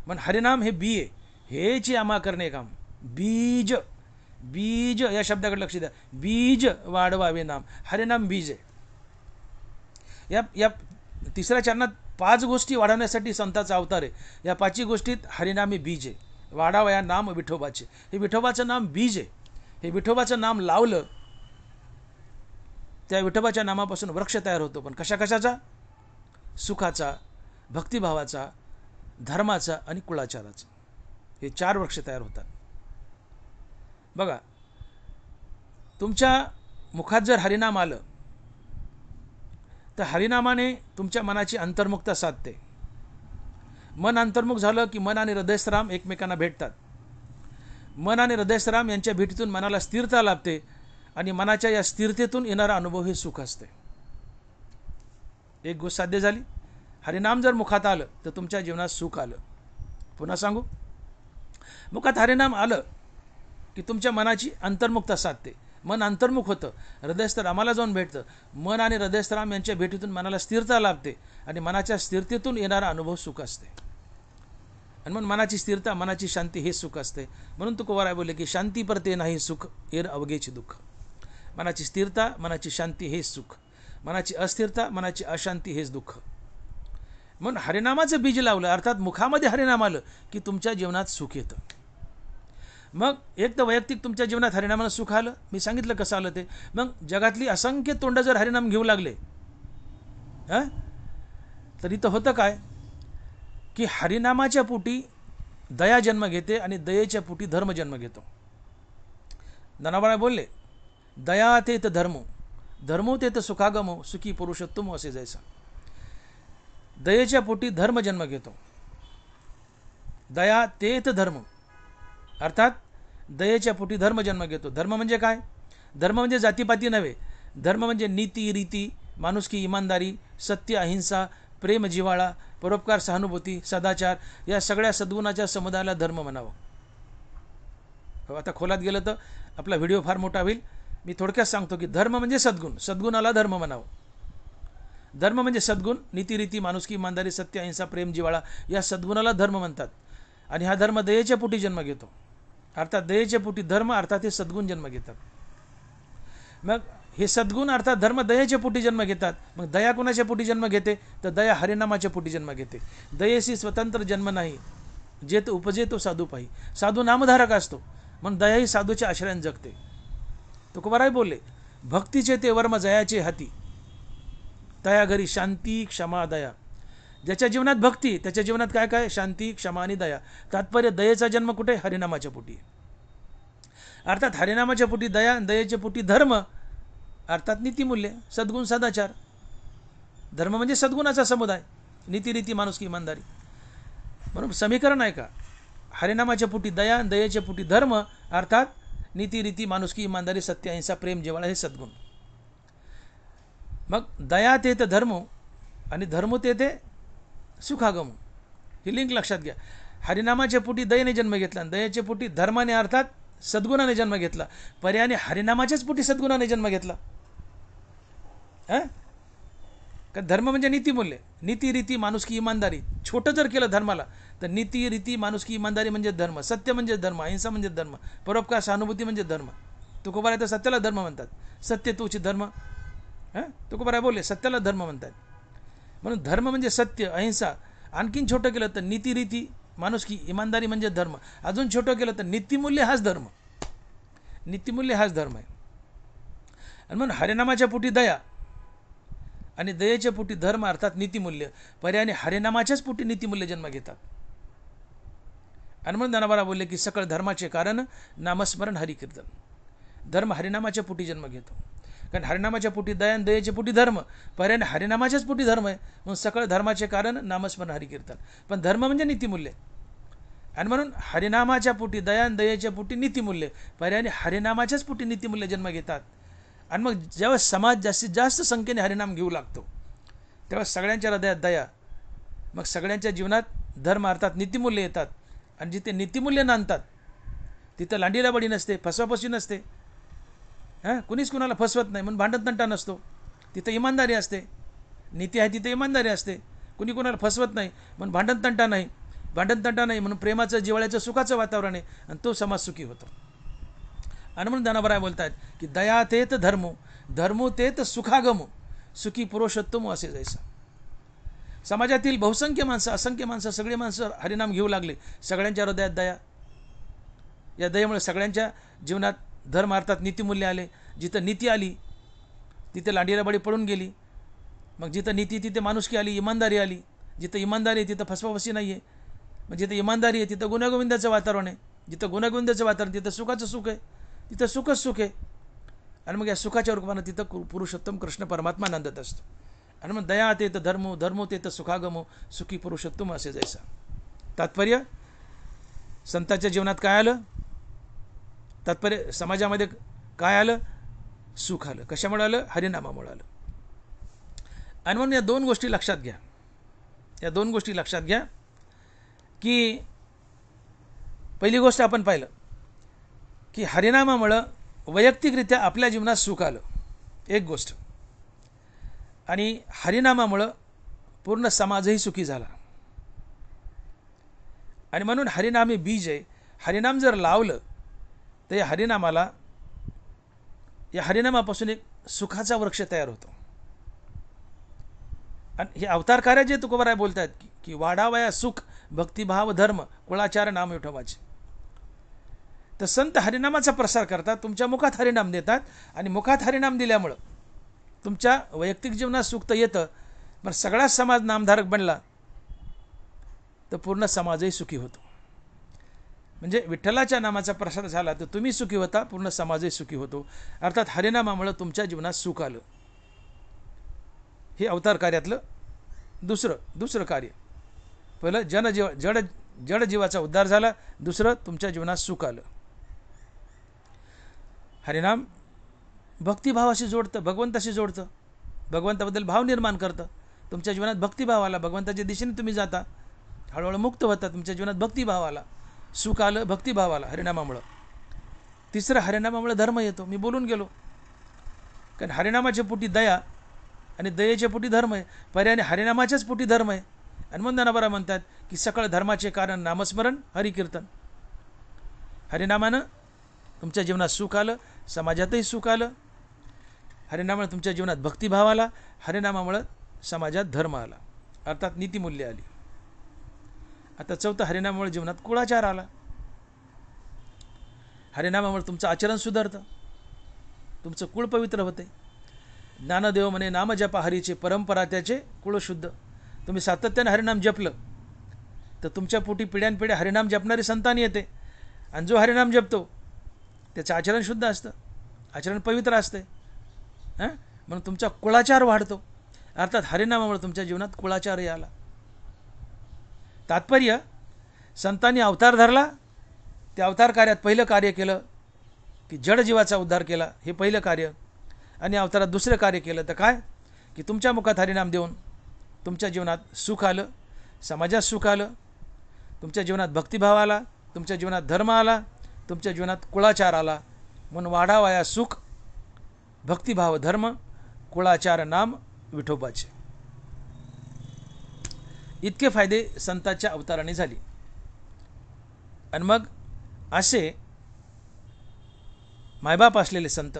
पण हरिनाम हे बी आहे. हेची आम्हा करणे काम बीज. बीज या शब्दाकडे लक्ष द्या. बीज वाढवावे नाम. हरिनाम बीज आहे. या तिसऱ्या चरणात 5 गोष्टी वाढवण्यासाठी संतांचा अवतार आहे. या 5 गोष्टीत हरिनाम हे बीज आहे. वाढावा या नाम विठोबाचे. हे विठोबाचं नाम बीज आहे. हे विठोबाचं नाम लावलं त्या विठोबाच्या नामापासून वृक्ष तयार होतो. पण कशा कशाचा? सुखाचा, भक्तिभावाचा, धर्माचा आणि कुळाचाराचा. हे 4 वृक्ष तयार होतात. बघा, तुमच्या मुखात जर हरिनाम आलं तर हरिनामाने तुमच्या मनाची अंतर्मुखता साधते. मन अंतर्मुख झालं की मन आणि हृदयस्थराम एकमेकांना भेटतात. मन आणि हृदयस्थराम यांच्या भेटीतून मनाला स्थिरता लाभते आणि मनाच्या या स्थिरतेतून येणारा अनुभव हे सुख असते. एक गोष्ट साध्य झाली. हरिनाम जर मुखात आलं तर तुमच्या जीवनात सुख आलं. पुन्हा सांगू, मुखात हरिनाम आलं की तुमच्या मनाची अंतर्मुखता साधते. मन अंतर्मुख होतं, हृदयस्थरामाला जाऊन भेटतं. मन आणि हृदयस्थराम यांच्या भेटीतून मनाला स्थिरता लाभते आणि मनाच्या स्थिरतेतून येणारा अनुभव सुख असते. आणि म्हणून मनाची स्थिरता, मनाची शांती हे सुख असते. म्हणून तुकोबाराय बोलले की शांती परते नाही सुख, एर अवघेचे दुःख. मनाची स्थिरता, मनाची शांती हेच सुख. मनाची अस्थिरता, मनाची अशांती हेच दुःख. म्हणून हरिनामाचं बीज लावलं, अर्थात मुखामध्ये हरिनाम आलं की तुमच्या जीवनात सुख येतं. मग एक तर वैयक्तिक तुमच्या जीवनात हरिनामानं सुख आलं. मी सांगितलं कसं आलं ते. मग जगातली असंख्य तोंड जर हरिनाम घेऊ लागले तर इथं होतं काय की हरिनामाच्या पोटी दया जन्म घेते आणि दयेच्या पोटी धर्म जन्म घेतो. ज्ञानोबा बोलले, दया तेत धर्मो, धर्मो तेत सुखागमो, सुखी पुरुषोत्तम असे जैसा. दयेच्या पोटी धर्म जन्म घेतो. दया तेत धर्म, अर्थात दयेच्या पोटी धर्म जन्म घेतो. धर्म म्हणजे काय? धर्म म्हणजे जातीपाती नव्हे. धर्म म्हणजे नीती, रीती, माणुसकी, इमानदारी, सत्य, अहिंसा, प्रेम, जिव्हाळा, परोपकार, सहानुभूती, सदाचार या सगळ्या सद्गुणाच्या समुदायाला धर्म म्हणावं. आता खोलात गेलं तर आपला व्हिडिओ फार मोठा होईल. मी थोडक्यात सांगतो की धर्म म्हणजे सद्गुण, सद्गुणाला धर्म म्हणावं. धर्म म्हणजे सद्गुण, नीतिरीती, माणुसकी, इमानदारी, सत्य, अहिंसा, प्रेम, जिव्हाळा, या सद्गुणाला धर्म म्हणतात. आणि हा धर्म दयेच्या पोटी जन्म घेतो. अर्थात दयेच्या पोटी धर्म, अर्थात हे सद्गुण जन्म घेतात. मग हे सद्गुण अर्थात धर्म दयेच्या पोटी जन्म घेतात. मग दया कोणाच्या पोटी जन्म घेते? तर दया हरिनामाच्या पोटी जन्म घेते. दयेशी स्वतंत्र जन्म नाही, जे तो उपजे तो साधू पाही. साधू नामधारक असतो, म्हणून दया ही साधूच्या आश्रयाने जगते. तुकोबाराय बोलले, भक्तीचे ते वर्म जयाचे हाती, तया घरी शांती, क्षमा, दया. ज्याच्या जीवनात भक्ती, त्याच्या जीवनात काय काय? शांती, क्षमा आणि दया. तात्पर्य दयेचा जन्म कुठे? हरिनामाच्या पोटी. अर्थात हरिनामाच्या पोटी दया, दयेच्या पोटी धर्म, अर्थात नीतिमूल्य, सद्गुण, सदाचार. धर्म म्हणजे सद्गुणाचा समुदाय, नीतिरीती, माणुसकी, इमानदारी. म्हणून समीकरण आहे का? हरिनामाच्या पोटी दया, दयेच्या पोटी धर्म, अर्थात नीतिरीती, माणुसकी, इमानदारी, सत्य, अहिंसा, प्रेम, जिव्हाळा, हे सद्गुण. मग दया ते धर्म आणि धर्म ते सुखागम. ही लिंक लक्षात घ्या. हरिनामाच्या पोटी दयेने जन्म घेतला आणि दयेच्या पोटी धर्माने अर्थात सद्गुणाने जन्म घेतला. पर्यायाने हरिनामाच्याच पोटी सद्गुणाने जन्म घेतला. कारण धर्म म्हणजे नीतिमूल्य, नीतिरीती, माणुसकी, इमानदारी. छोटं जर केलं धर्माला तर नीती, रीती, माणुसकी, इमानदारी म्हणजे धर्म, सत्य म्हणजे धर्म, अहिंसा म्हणजे धर्म, परोपकार, सहानुभूती म्हणजे धर्म. तुकोबाराय तर सत्याला धर्म म्हणतात. सत्य तोची धर्म. तुकोबाराय बोलले सत्याला धर्म म्हणतात. म्हणून धर्म म्हणजे सत्य, अहिंसा. आणखीन छोटं केलं तर नीतिरीती, माणुसकी, इमानदारी म्हणजे धर्म. अजून छोटं केलं तर नीतिमूल्य हाच धर्म. नीतिमूल्य हाच धर्म आहे. आणि म्हणून हरिनामाच्या पोटी दया आणि दयेच्या पोटी धर्म, अर्थात नीतिमूल्य. पर्यायाने हरिनामाच्याच पोटी नीतिमूल्य जन्म घेतात. आणि म्हणून ज्ञानोबा बोलले की सकळ धर्माचे कारण नामस्मरण, हरिकीर्तन. धर्म हरिनामाच्या पोटी जन्म घेतो. कारण हरिनामाच्या पोटी दया आणि दयेच्या पोटी धर्म, पर्यायाने हरिनामाच्याच पोटी धर्म आहे. म्हणून सकळ धर्माचे कारण नामस्मरण, हरिकीर्तन. पण धर्म म्हणजे नीतिमूल्य. आणि म्हणून हरिनामाच्या पोटी दया आणि दयेच्या पोटी नीतिमूल्य, पर्यायाने हरिनामाच्याच पोटी नीतिमूल्य जन्म घेतात. आणि मग जेव्हा समाज जास्तीत जास्त संख्येने हरिनाम घेऊ लागतो तेव्हा सगळ्यांच्या हृदयात दया, मग सगळ्यांच्या जीवनात धर्म, अर्थात नीतिमूल्य येतात. आणि जिथे नीतिमूल्य नांदतात तिथं लांडीला बडी नसते, फसवाफसवी नसते. कुणीच कुणाला फसवत नाही म्हणून भांडण तंटा नसतो. तिथं इमानदारी असते. नीती आहे तिथे इमानदारी असते. कुणी कुणाला फसवत नाही म्हणून भांडण तंटा नाही. भांडण तंटा नाही म्हणून प्रेमाचं, जिव्हाळ्याचं, सुखाचं वातावरण आहे आणि तो समाज सुखी होतो. आणि म्हणून ज्ञानोबा बोलतात की दया तेत धर्मो, धर्मो तेत सुखागमो, सुखी पुरुषोत्तम असे जैसा. समाजातील बहुसंख्य माणसं, असंख्य माणसं, सगळी माणसं हरिनाम घेऊ लागले. सगळ्यांच्या हृदयात दया. या दयेमुळे सगळ्यांच्या जीवनात धर्म, अर्थात नीतिमूल्य आले. जिथं नीती आली तिथे लांडीला बडी पडून गेली. मग जिथं नीती तिथे माणुसकी आली, इमानदारी आली. जिथं इमानदारी आहे तिथं फसवाफसवी नाही आहे. मग जिथं इमानदारी आहे तिथं गुण्यागोविंदाचं वातावरण आहे. जिथं गुण्यागोविंदाचं वातावरण तिथं सुखाचं सुख आहे. तिथं सुखच सुख आहे. आणि मग या सुखाच्या रूपानं तिथं पुरुषोत्तम कृष्ण परमात्मा नांदत असतो. आणि मग दया ते तर धर्मो, धर्मो ते तर सुखागमो, सुखी पुरुषोत्तम असे जैसा. तात्पर्य संतांच्या जीवनात काय आलं? तात्पर्य समाजामध्ये काय आलं? सुख आलं. कशामुळे आलं? हरिनामामुळे आलं. आणि म्हणून या दोन गोष्टी लक्षात घ्या. या दोन गोष्टी लक्षात घ्या की पहिली गोष्ट आपण पाहिलं की हरिनामामुळं वैयक्तिकरित्या आपल्या जीवनात सुख आलं, एक गोष्ट. आणि हरिनामामुळं पूर्ण समाजही सुखी झाला. आणि म्हणून हरिनाम हे बीज आहे. हरिनाम जर लावलं तर या हरिनामाला, या हरिनामापासून एक सुखाचा वृक्ष तयार होतो. आणि हे अवतार कार्य जे तुकोबाराय बोलतात की वाढावया सुख, भक्तिभाव, धर्म, कुळाचार, नाम विठोबाचे. तर संत हरिनामाचा प्रसार करतात, तुमच्या मुखात हरिनाम देतात. आणि मुखात हरिनाम दिल्यामुळं तुमच्या वैयक्तिक जीवनात सुख तर येतं, पण सगळा समाज नामधारक बनला तर पूर्ण समाजही सुखी होतो. म्हणजे विठ्ठलाच्या नामाचा प्रसार झाला तर तुम्ही सुखी होता, पूर्ण समाजही सुखी होतो. अर्थात हरिनामामुळं तुमच्या जीवनात सुख आलं. हे अवतार कार्यातलं दुसरं कार्य. पहिलं जड जीवाचा उद्धार झाला, दुसरं तुमच्या जीवनात सुख आलं. हरिनाम भक्तिभावाशी जोडतं, भगवंताशी जोडतं, भगवंताबद्दल भाव निर्माण करतं. तुमच्या जीवनात भक्तिभाव आला, भगवंताच्या दिशेने तुम्ही जाता, हळूहळू मुक्त होता. तुमच्या जीवनात भक्तिभाव आला, सुख आलं, भक्तिभाव आला हरिनामामुळं. तिसरं हरिनामामुळे धर्म येतो. मी बोलून गेलो, कारण हरिनामाच्या पोटी दया आणि दयेच्या पोटी धर्म आहे. पर्यायाने हरिनामाच्याच पोटी धर्म आहे. आणि म्हणून ज्ञानोबा म्हणतात की सकळ धर्माचे कारण नामस्मरण हरिकीर्तन. हरिनामानं तुमच्या जीवनात सुख आलं, समाजातही सुख आलं. हरिनामामुळे तुमच्या जीवनात भक्तिभाव आला, हरिनामामुळे समाजात धर्म आला, अर्थात नीतिमूल्य आली. आता चौथं, हरिनामामुळे जीवनात कुळाचार आला. हरिनामामुळे तुमचं आचरण सुधारतं, तुमचं कुळ पवित्र होते. ज्ञानदेव म्हणे नाम जपा हरीचे, परंपरा त्याचे कुळशुद्ध. तुम्ही सातत्याने हरिनाम जपलं तर तुमच्या पोटी पिढ्यानपिढ्या हरिनाम जपणारी संतान येते. आणि जो हरिनाम जपतो त्याचं आचरण शुद्ध असतं, आचरण पवित्र असते. म्हणून तुमचा कुळाचार वाढतो. अर्थात हरिनामामुळे तुमच्या जीवनात कुळाचारही आला. तात्पर्य, संतांनी अवतार धरला, त्या अवतार कार्यात पहिलं कार्य केलं की जड जीवाचा उद्धार केला, हे पहिलं कार्य. आणि अवतारात दुसरं कार्य केलं तर काय, की तुमच्या मुखात हरिनाम देऊन तुमच्या जीवनात सुख आलं, समाजात सुख आलं, तुमच्या जीवनात भक्तिभाव आला, तुमच्या जीवनात धर्म आला, तुमच्या जीवनात कुळाचार आला. म्हणून वाढावाया सुख, भक्तिभाव धर्म, कुळाचार नाम विठोबाचे. इतके फायदे संतांच्या अवताराने झाले. आणि मग असे मायबाप असलेले संत,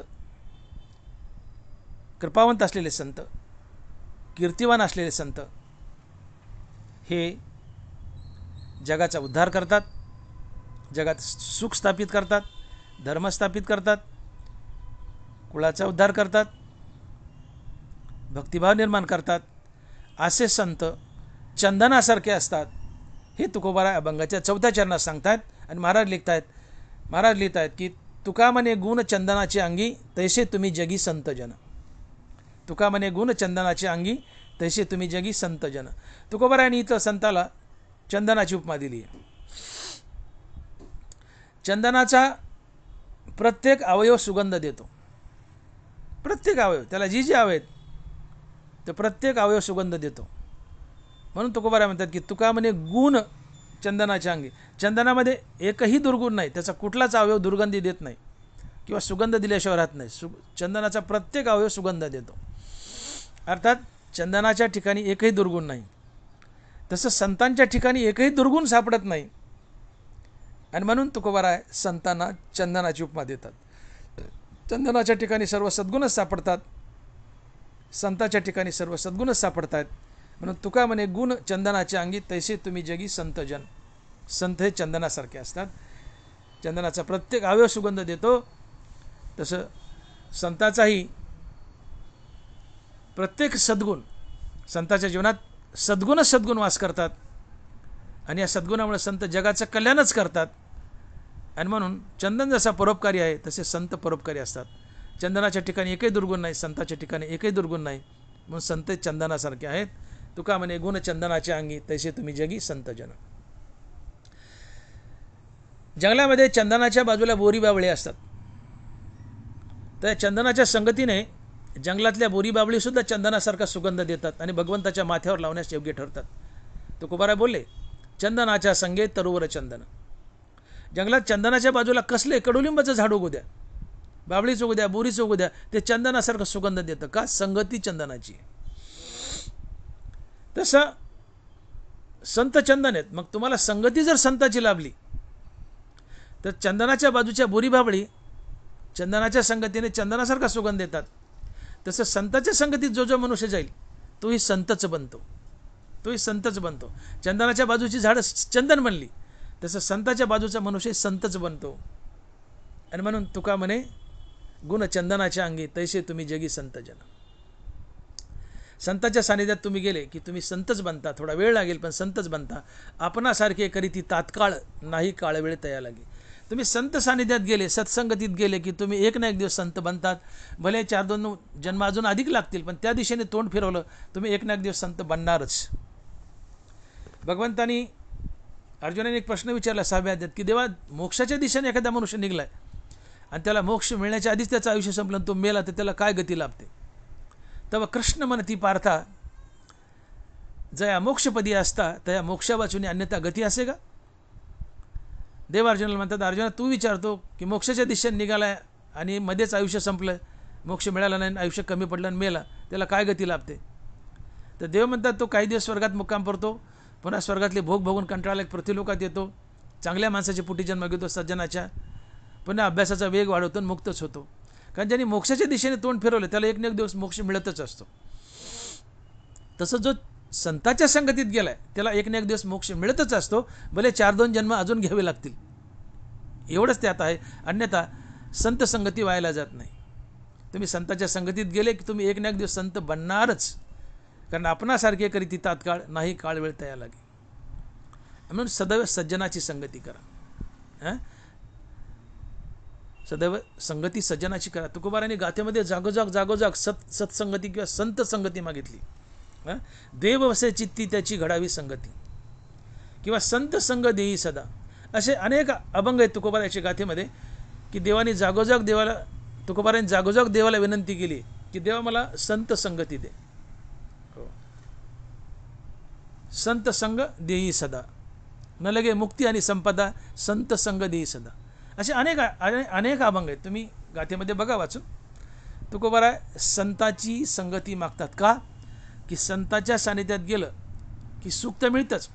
कृपावंत असलेले संत, कीर्तिवान असलेले संत हे जगाचा उद्धार करतात, जगात सुख स्थापित करतात, धर्म स्थापित करतात, कुळाचा उद्धार करतात, भक्तिभाव निर्माण करतात. असे संत चंदनासारखे असतात, हे तुकोबाराय अभंगाच्या 4थ्या चरणात सांगतात. आणि महाराज लिहित आहेत की तुका म्हणे गुण चंदनाचे अंगी, तैसे तुम्ही जगी संत जन. तुका म्हणे गुण चंदनाचे अंगी, तैसे तुम्ही जगी संत जन. तुकोबारायांनी इथं संताला चंदनाची उपमा दिली आहे. चंदनाचा प्रत्येक अवयव सुगंध देतो, प्रत्येक अवयव, त्याला जी आहेत तर प्रत्येक अवयव सुगंध देतो. म्हणून तुकोबाराय म्हणतात की तुका म्हणे गुण चंदनाच्या अंगी. चंदनामध्ये एकही दुर्गुण नाही, त्याचा कुठलाच अवयव दुर्गंधी देत नाही किंवा सुगंध दिल्याशिवाय राहत नाही. चंदनाचा प्रत्येक अवयव सुगंध देतो. अर्थात चंदनाच्या ठिकाणी एकही दुर्गुण नाही. तसं संतांच्या ठिकाणी एकही दुर्गुण सापडत नाही. आणि म्हणून तुकोबाराय संतांना चंदनाची उपमा देतात. चंदनाच्या ठिकाणी सर्व सद्गुणच सापडतात, संतांच्या ठिकाणी सर्व सद्गुणच सापडतात. म्हणून तुका म्हणे गुण चंदनाच्या अंगी, तैसे तुम्ही जगी संत जन. संत हे चंदनासारखे असतात. चंदनाचा प्रत्येक अवयव सुगंध देतो, तसं संताचाही प्रत्येक सद्गुण, संताच्या जीवनात सद्गुण वास करतात. आणि या सद्गुणामुळे संत जगाचं कल्याणच करतात. आणि म्हणून चंदन जसा परोपकारी आहे तसे संत परोपकारी असतात. चंदनाच्या ठिकाणी एकही दुर्गुण नाही, संताच्या ठिकाणी एकही दुर्गुण नाही. म्हणून संत चंदनासारखे आहेत. तुका म्हणे गुण चंदनाच्या अंगी, तैसे तुम्ही जगी संत जन. जंगलामध्ये चंदनाच्या बाजूला बोरी बावळे असतात. तर चंदनाच्या संगतीने जंगलातल्या बोरी बावळी सुद्धा चंदनासारखा सुगंध देतात आणि भगवंताच्या माथ्यावर लावण्यास योग्य ठरतात. तुकोबाराय बोलले, चंदनाच्या संगे तरुवर चंदन. जंगलात चंदनाच्या बाजूला कसले कडुलिंबाचं झाड उगू द्या, बावळीच उगू द्या, बोरीच उगू द्या, ते चंदनासारखं सुगंध देतं. का? संगती चंदनाची. तसं संत चंदन आहेत. मग तुम्हाला संगती जर संताची लाभली तर चंदनाच्या बाजूच्या बोरी बावळी चंदनाच्या संगतीने चंदनासारखा सुगंध देतात. तसं संताच्या संगतीत जो जो मनुष्य जाईल तोही संतच बनतो, तोही संतच बनतो. चंदनाच्या बाजूची झाडं चंदन बनली तसं संताच्या बाजूचा मनुष्य संतच बनतो. आणि म्हणून तुका म्हणे गुण चंदनाच्या अंगी, तैसे तुम्ही जगी संत जन. संताच्या सानिध्यात तुम्ही गेले की तुम्ही संतच बनता. थोडा वेळ लागेल पण संतच बनता. आपणासारखे करीती तात्काळ, नाही काळ वेळ तया लागे. तुम्ही संत सानिध्यात गेले, सत्संगतीत गेले की तुम्ही एक ना एक दिवस संत बनतात. भले 4-2 जन्म अजून अधिक लागतील, पण त्या दिशेने तोंड फिरवलं तुम्ही एक ना एक दिवस संत बनणारच. भगवंतानी अर्जुनाने एक प्रश्न विचारला 6व्या अध्यायात की देवा, मोक्षाच्या दिशेने एखादा मनुष्य निघलाय आणि त्याला मोक्ष मिळण्याच्या आधीच त्याचं आयुष्य संपलं, तो मेला, तर त्याला काय गती लाभते? तेव्हा कृष्ण म्हणती पार्था, जया मोक्षपदी असता तया मोक्षा वाचून अन्यथा गती असे का? देव अर्जुनाला म्हणतात, अर्जुना तू विचारतो की मोक्षाच्या दिशेने निघालाय आणि मध्येच आयुष्य संपलं, मोक्ष मिळाला नाही, आयुष्य कमी पडलं आणि मेला, त्याला काय गती लाभते? तर देव म्हणतात तो काही दिवस स्वर्गात मुक्काम करतो, पुन्हा स्वर्गातले भोग भोगून कंटाळला पृथ्वीलोकात येतो, चांगल्या माणसाचे पोटी जन्म घेतो, सज्जनाच्या, पुन्हा अभ्यासाचा वेग वाढवतो आणि मुक्तच होतो. कारण ज्यांनी मोक्षाच्या दिशेने तोंड फिरवलं त्याला एक ना एक दिवस मोक्ष मिळतच असतो. तसं जो संताच्या संगतीत गेलाय त्याला एक ना एक दिवस मोक्ष मिळतच असतो, भले 4-2 जन्म अजून घ्यावे लागतील, एवढंच त्यात आहे. अन्यथा संत संगती व्हायला जात नाही. तुम्ही संताच्या संगतीत गेले की तुम्ही एक ना एक दिवस संत बनणारच, कारण आपणासारखे करी ती तात्काळ नाही काळ वेळ तया लागे. म्हणून सदैव सज्जनाची संगती करा. सदैव संगती सज्जनाची करा. तुकोबारांनी गाथेमध्ये जागोजाग सत्संगती किंवा संत संगती मागितली. देव वसे चित्ती त्याची घडावी संगती किंवा संत संग देई सदा, असे अनेक अभंग आहेत तुकोबाराच्या गाथेमध्ये की देवाने जागोजाग देवाला, तुकोबारांनी जागोजाग देवाला विनंती केली की देवा मला संत संगती दे. संत संग देई सदा, न लगे मुक्ती आणि संपदा, संत संग देई सदा, असे अनेक अभंग आहेत. तुम्ही गाथेमध्ये बघा वाचून. तुकोबारा संताची संगती मागतात का? की संताच्या सानिध्यात गेलं की सुख तर मिळतंच.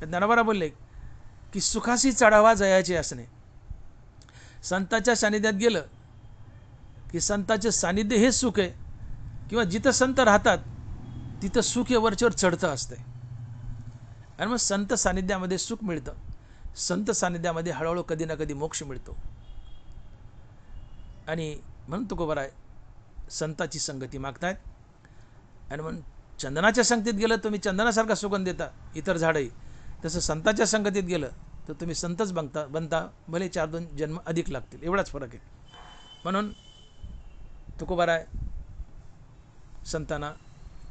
ज्ञानोबा बोलले की सुखाशी चढावा जयाचे असणे. संताच्या सानिध्यात गेलं की संताचे सानिध्य हे सुख आहे, किंवा जिथं संत राहतात तिथं सुख हे वरचेवर चढतं असते. आणि मग संत सानिध्यामध्ये सुख मिळतं, संत सानिध्यामध्ये हळूहळू कधी ना कधी मोक्ष मिळतो. आणि म्हणून तुकोबारा संताची संगती मागतायत. आणि म्हणून चंदनाच्या संगतीत गेलं तुम्ही चंदनासारखा सुगंध देता इतर झाडही, तसं संताच्या संगतीत गेलं तर तुम्ही संतच बनता, भले 4-2 जन्म अधिक लागतील, एवढाच फरक आहे. म्हणून तुकोबारा संतांना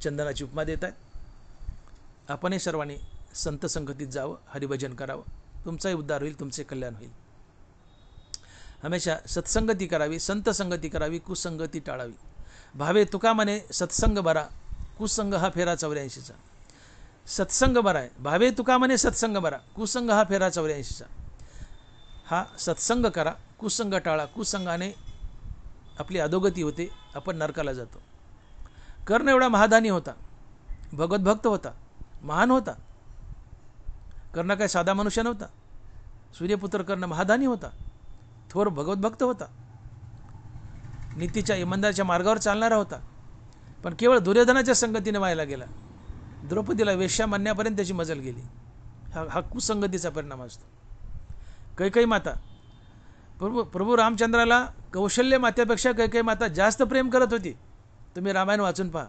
चंदनाची उपमा देत आहेत. आपणही सर्वांनी संत संगतीत जावं, हरिभजन करावं, तुमचाही उद्धार होईल, तुमचे कल्याण होईल. हमेशा सत्संगती करावी, संत संगती करावी, कुसंगती टाळावी. भावे तुका म्हणे सत्संग बरा, कुसंग हा फेरा 84चा. सत्संग बरा आहे, भावे तुका म्हणे सत्संग बरा, कुसंग हा फेरा 84चा. हा सत्संग करा, कुसंग टाळा. कुसंगाने आपली अधोगती होते, आपण नरकाला जातो. कर्ण एवढा महादानी होता, भगवतभक्त होता, महान होता. कर्ण काय साधा मनुष्य नव्हता. सूर्यपुत्र कर्ण महादानी होता, थोर भगवतभक्त होता, नीतीच्या इमानदारीच्या मार्गावर चालणारा होता. पण केवळ दुर्योधनाच्या संगतीने व्हायला गेला. द्रौपदीला वेश्या म्हणण्यापर्यंत त्याची मजल गेली. हा कुसंगतीचा परिणाम असतो. कैकेयी माता प्रभू रामचंद्राला कौशल्य मातेपेक्षा कैकेयी माता जास्त प्रेम करत होती. तुम्ही रामायण वाचून पहा.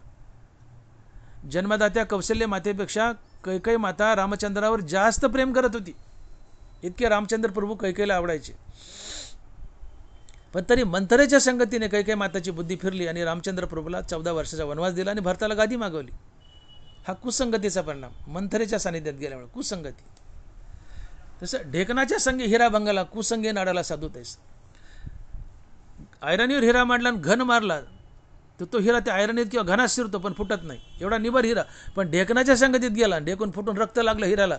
जन्मदात्या कौशल्य मातेपेक्षा कैकेयी माता रामचंद्रावर जास्त प्रेम करत होती. इतके रामचंद्र प्रभू कैकेयीला आवडायचे. पण तरी मंथरेच्या संगतीने कैकेयी माताची बुद्धी फिरली आणि रामचंद्र प्रभूला 14 वर्षाचा वनवास दिला आणि भरताला गादी मागवली. हा कुसंगतीचा परिणाम, मंथरेच्या सानिध्यात गेल्यामुळे कुसंगती. तसं ढेकणाच्या संगी हिरा भंगाला, कुसंगे नाडाला साधू तैस. आयरणीवर हिरा मांडला आणि घन मारला तर तो हिरा त्या आयरणीत किंवा घनात शिरतो पण फुटत नाही, एवढा निबर हिरा. पण ढेकणाच्या संगतीत गेला, ढेकून फुटून रक्त लागलं हिराला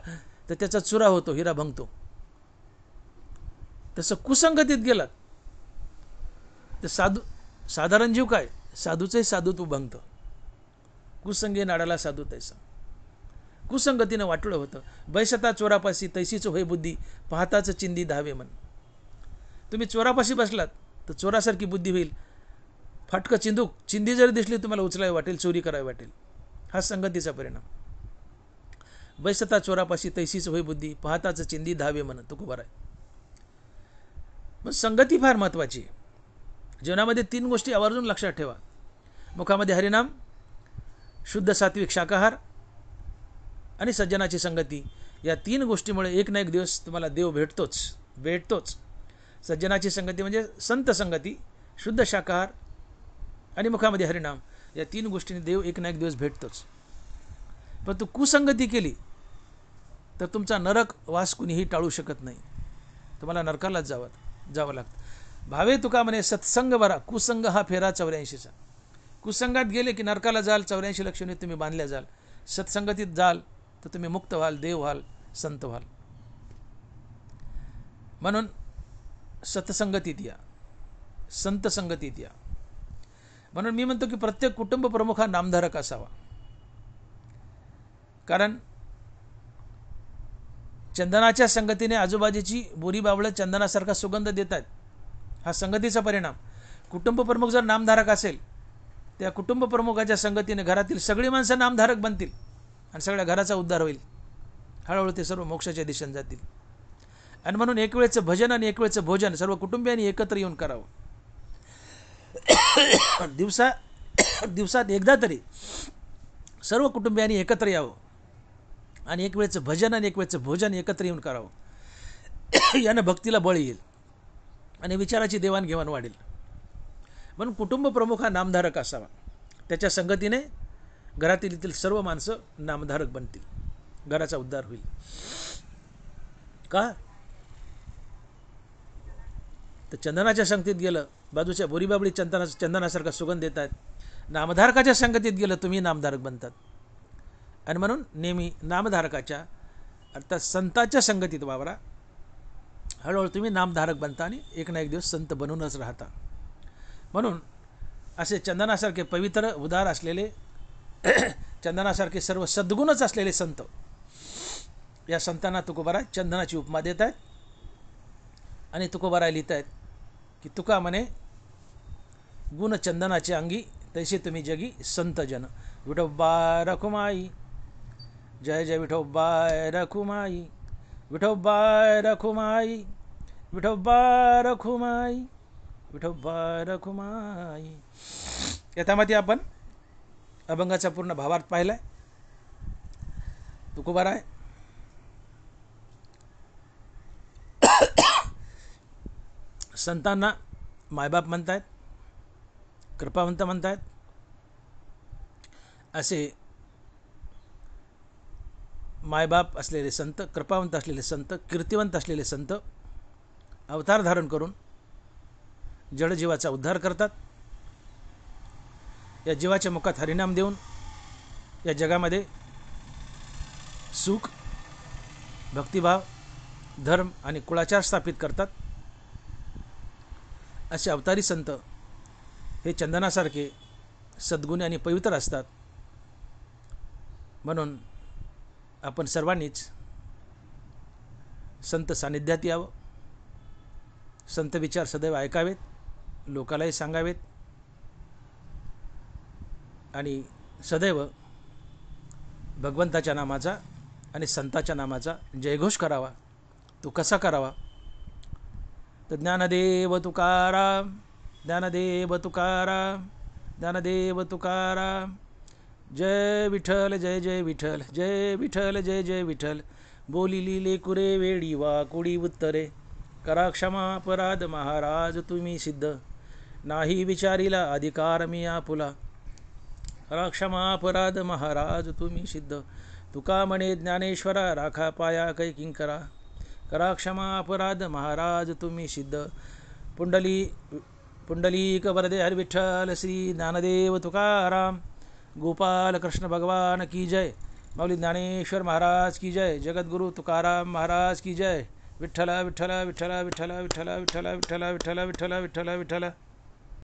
तर त्याचा चुरा होतो, हिरा भंगतो. तसं कुसंगतीत गेला तर साधारण जीव काय, साधूचंही साधुत्व भंगतं. कुसंगे नाडाला साधू तैसा. कुसंगतीनं वाटलं होतं. बैसता चोरापाशी तैसीच होय बुद्धी, पाहताच चिंदी धावे मन. तुम्ही चोरापाशी बसलात तर चोरासारखी बुद्धी होईल. फाटकं चिंदी जरी दिसली तुम्हाला उचलावी वाटेल, चोरी करावी वाटेल. हा संगतीचा परिणाम. बैसता चोरापाशी तैसीच होय बुद्धी, पाहताच चिंदी धावे मन. तुकोबारा. मग संगती फार महत्त्वाची. जीवनामध्ये 3 गोष्टी आवर्जून लक्षात ठेवा. मुखामध्ये हरिनाम, शुद्ध सात्विक शाकाहार आणि सज्जनाची संगती. या 3 गोष्टीमुळे एक ना एक दिवस तुम्हाला देव भेटतोच. सज्जनाची संगती म्हणजे संत संगती, शुद्ध शाकाहार आणि मुखामध्ये हरिनाम. या 3 गोष्टींनी देव एक ना एक दिवस भेटतोच. पण तू कुसंगती केली तर तुमचा नरक वास कुणीही टाळू शकत नाही. तुम्हाला नरकालाच जावं लागतं. भावे तुका म्हणे सत्संग बरा, कुसंग हा फेरा 84चा. कुसंगात गेले की नरकाला जाल, 84 लक्षणे तुम्ही बांधल्या जाल. सत्संगतीत जाल तर तुम्ही मुक्त व्हाल, देव व्हाल, संत व्हाल. म्हणून सतसंगतीत या, संत संगतीत या. म्हणून मी म्हणतो की प्रत्येक कुटुंब प्रमुख हा नामधारक असावा. कारण चंदनाच्या संगतीने आजूबाजूची बोरी बावळं चंदनासारखा सुगंध देत आहेत. हा संगतीचा परिणाम. कुटुंब प्रमुख जर नामधारक असेल, त्या कुटुंब प्रमुखाच्या संगतीने घरातील सगळी माणसं नामधारक बनतील आणि सगळ्या घराचा उद्धार होईल. हळूहळू ते सर्व मोक्षाच्या दिशेने जातील. आणि म्हणून एक वेळचं भजन आणि एक वेळचं भोजन सर्व कुटुंबियांनी एकत्र येऊन करावं. दिवसात एकदा तरी सर्व कुटुंबियांनी एकत्र यावं आणि एक वेळचं भजन आणि एक वेळचं भोजन एकत्र येऊन करावं. यानं भक्तीला बळ येईल आणि विचाराची देवाणघेवाण वाढेल. म्हणून कुटुंब प्रमुख हा नामधारक असावा. त्याच्या संगतीने घरातील सर्व माणसं नामधारक बनतील, घराचा उद्धार होईल. का तर चंदनाच्या संगतीत गेलं, बाजूच्या बोरीबाबळी चंदनासारखा सुगंध देत आहेत. नामधारकाच्या संगतीत गेलं तुम्ही नामधारक बनतात. आणि म्हणून नेहमी नामधारकाच्या अर्थात संताच्या संगतीत वावरा. हळूहळू तुम्ही नामधारक बनता आणि एक ना एक दिवस संत बनूनच राहता. म्हणून असे चंदनासारखे पवित्र उदार असलेले चंदनासारखे सर्व सद्गुणच असलेले संत, या संतांना तुकोबाराय चंदनाची उपमा देत आहेत. आणि तुकोबाराय लिहित आहेत की तुका म्हणे गुण चंदनाचे अंगी, तैसे तुम्ही जगी संत जन. विठोबा रखुमाई, जय जय विठोबा रखुमाई, विठोबा रखुमाई, विठोबा रखुमाई, विठोबा रखुमाई. याच्यामध्ये आपण अभंगाचा पूर्ण भावार्थ पाहिलाय. तुकोबाराय संतांना मायबाप म्हणतायत, कृपावंत म्हणतायत. असे मायबाप असलेले संत, कृपावंत असलेले संत, कीर्तिवंत असलेले संत अवतार धारण करून जडजीवाचा उद्धार करतात. या जीवाच्या मुखात हरिनाम देऊन या जगामध्ये सुख, भक्तिभाव, धर्म आणि कुळाचार स्थापित करतात. असे अवतारी संत हे चंदनासारखे सद्गुणी आणि पवित्र असतात. म्हणून आपण सर्वांनीच संत सानिध्यात यावं, संत विचार सदैव ऐकावेत, लोकालाही सांगावेत आणि सदैव भगवंताच्या नामाचा आणि संताच्या नामाचा जयघोष करावा. तो कसा करावा तर ज्ञानदेव तुकाराम, ज्ञानदेव तुकाराम, ज्ञानदेव तुकाराम. जय विठ्ठल, जय जय विठ्ठल, जय विठ्ठल, जय जय विठ्ठल. बोलिली लेकुरे वेडी वा कोडी उत्तरे, करा क्षमा अपराध महाराज तुम्ही सिद्ध. नाही विचारिला अधिकार मी आपुला, करा क्षमा अपराध महाराज तुम्ही सिद्ध. तुका म्हणे ज्ञानेश्वरा राखा पाया कै किंकरा, करा क्षमा अपराध महाराज तुम्ही सिद्ध. पुंडलिक वरदे हर विठ्ठल श्री ज्ञानदेव तुकाराम. गोपाल कृष्ण भगवान की जय. माऊली ज्ञानेश्वर महाराज की जय. जगद्गुरु तुकाराम महाराज की जय. विठ्ठल विठ्ठल विठ्ठल विठ्ठल विठ्ठल विठ्ठल विठ्ठल विठ्ठल विठ्ठल विठ्ठल विठ्ठल.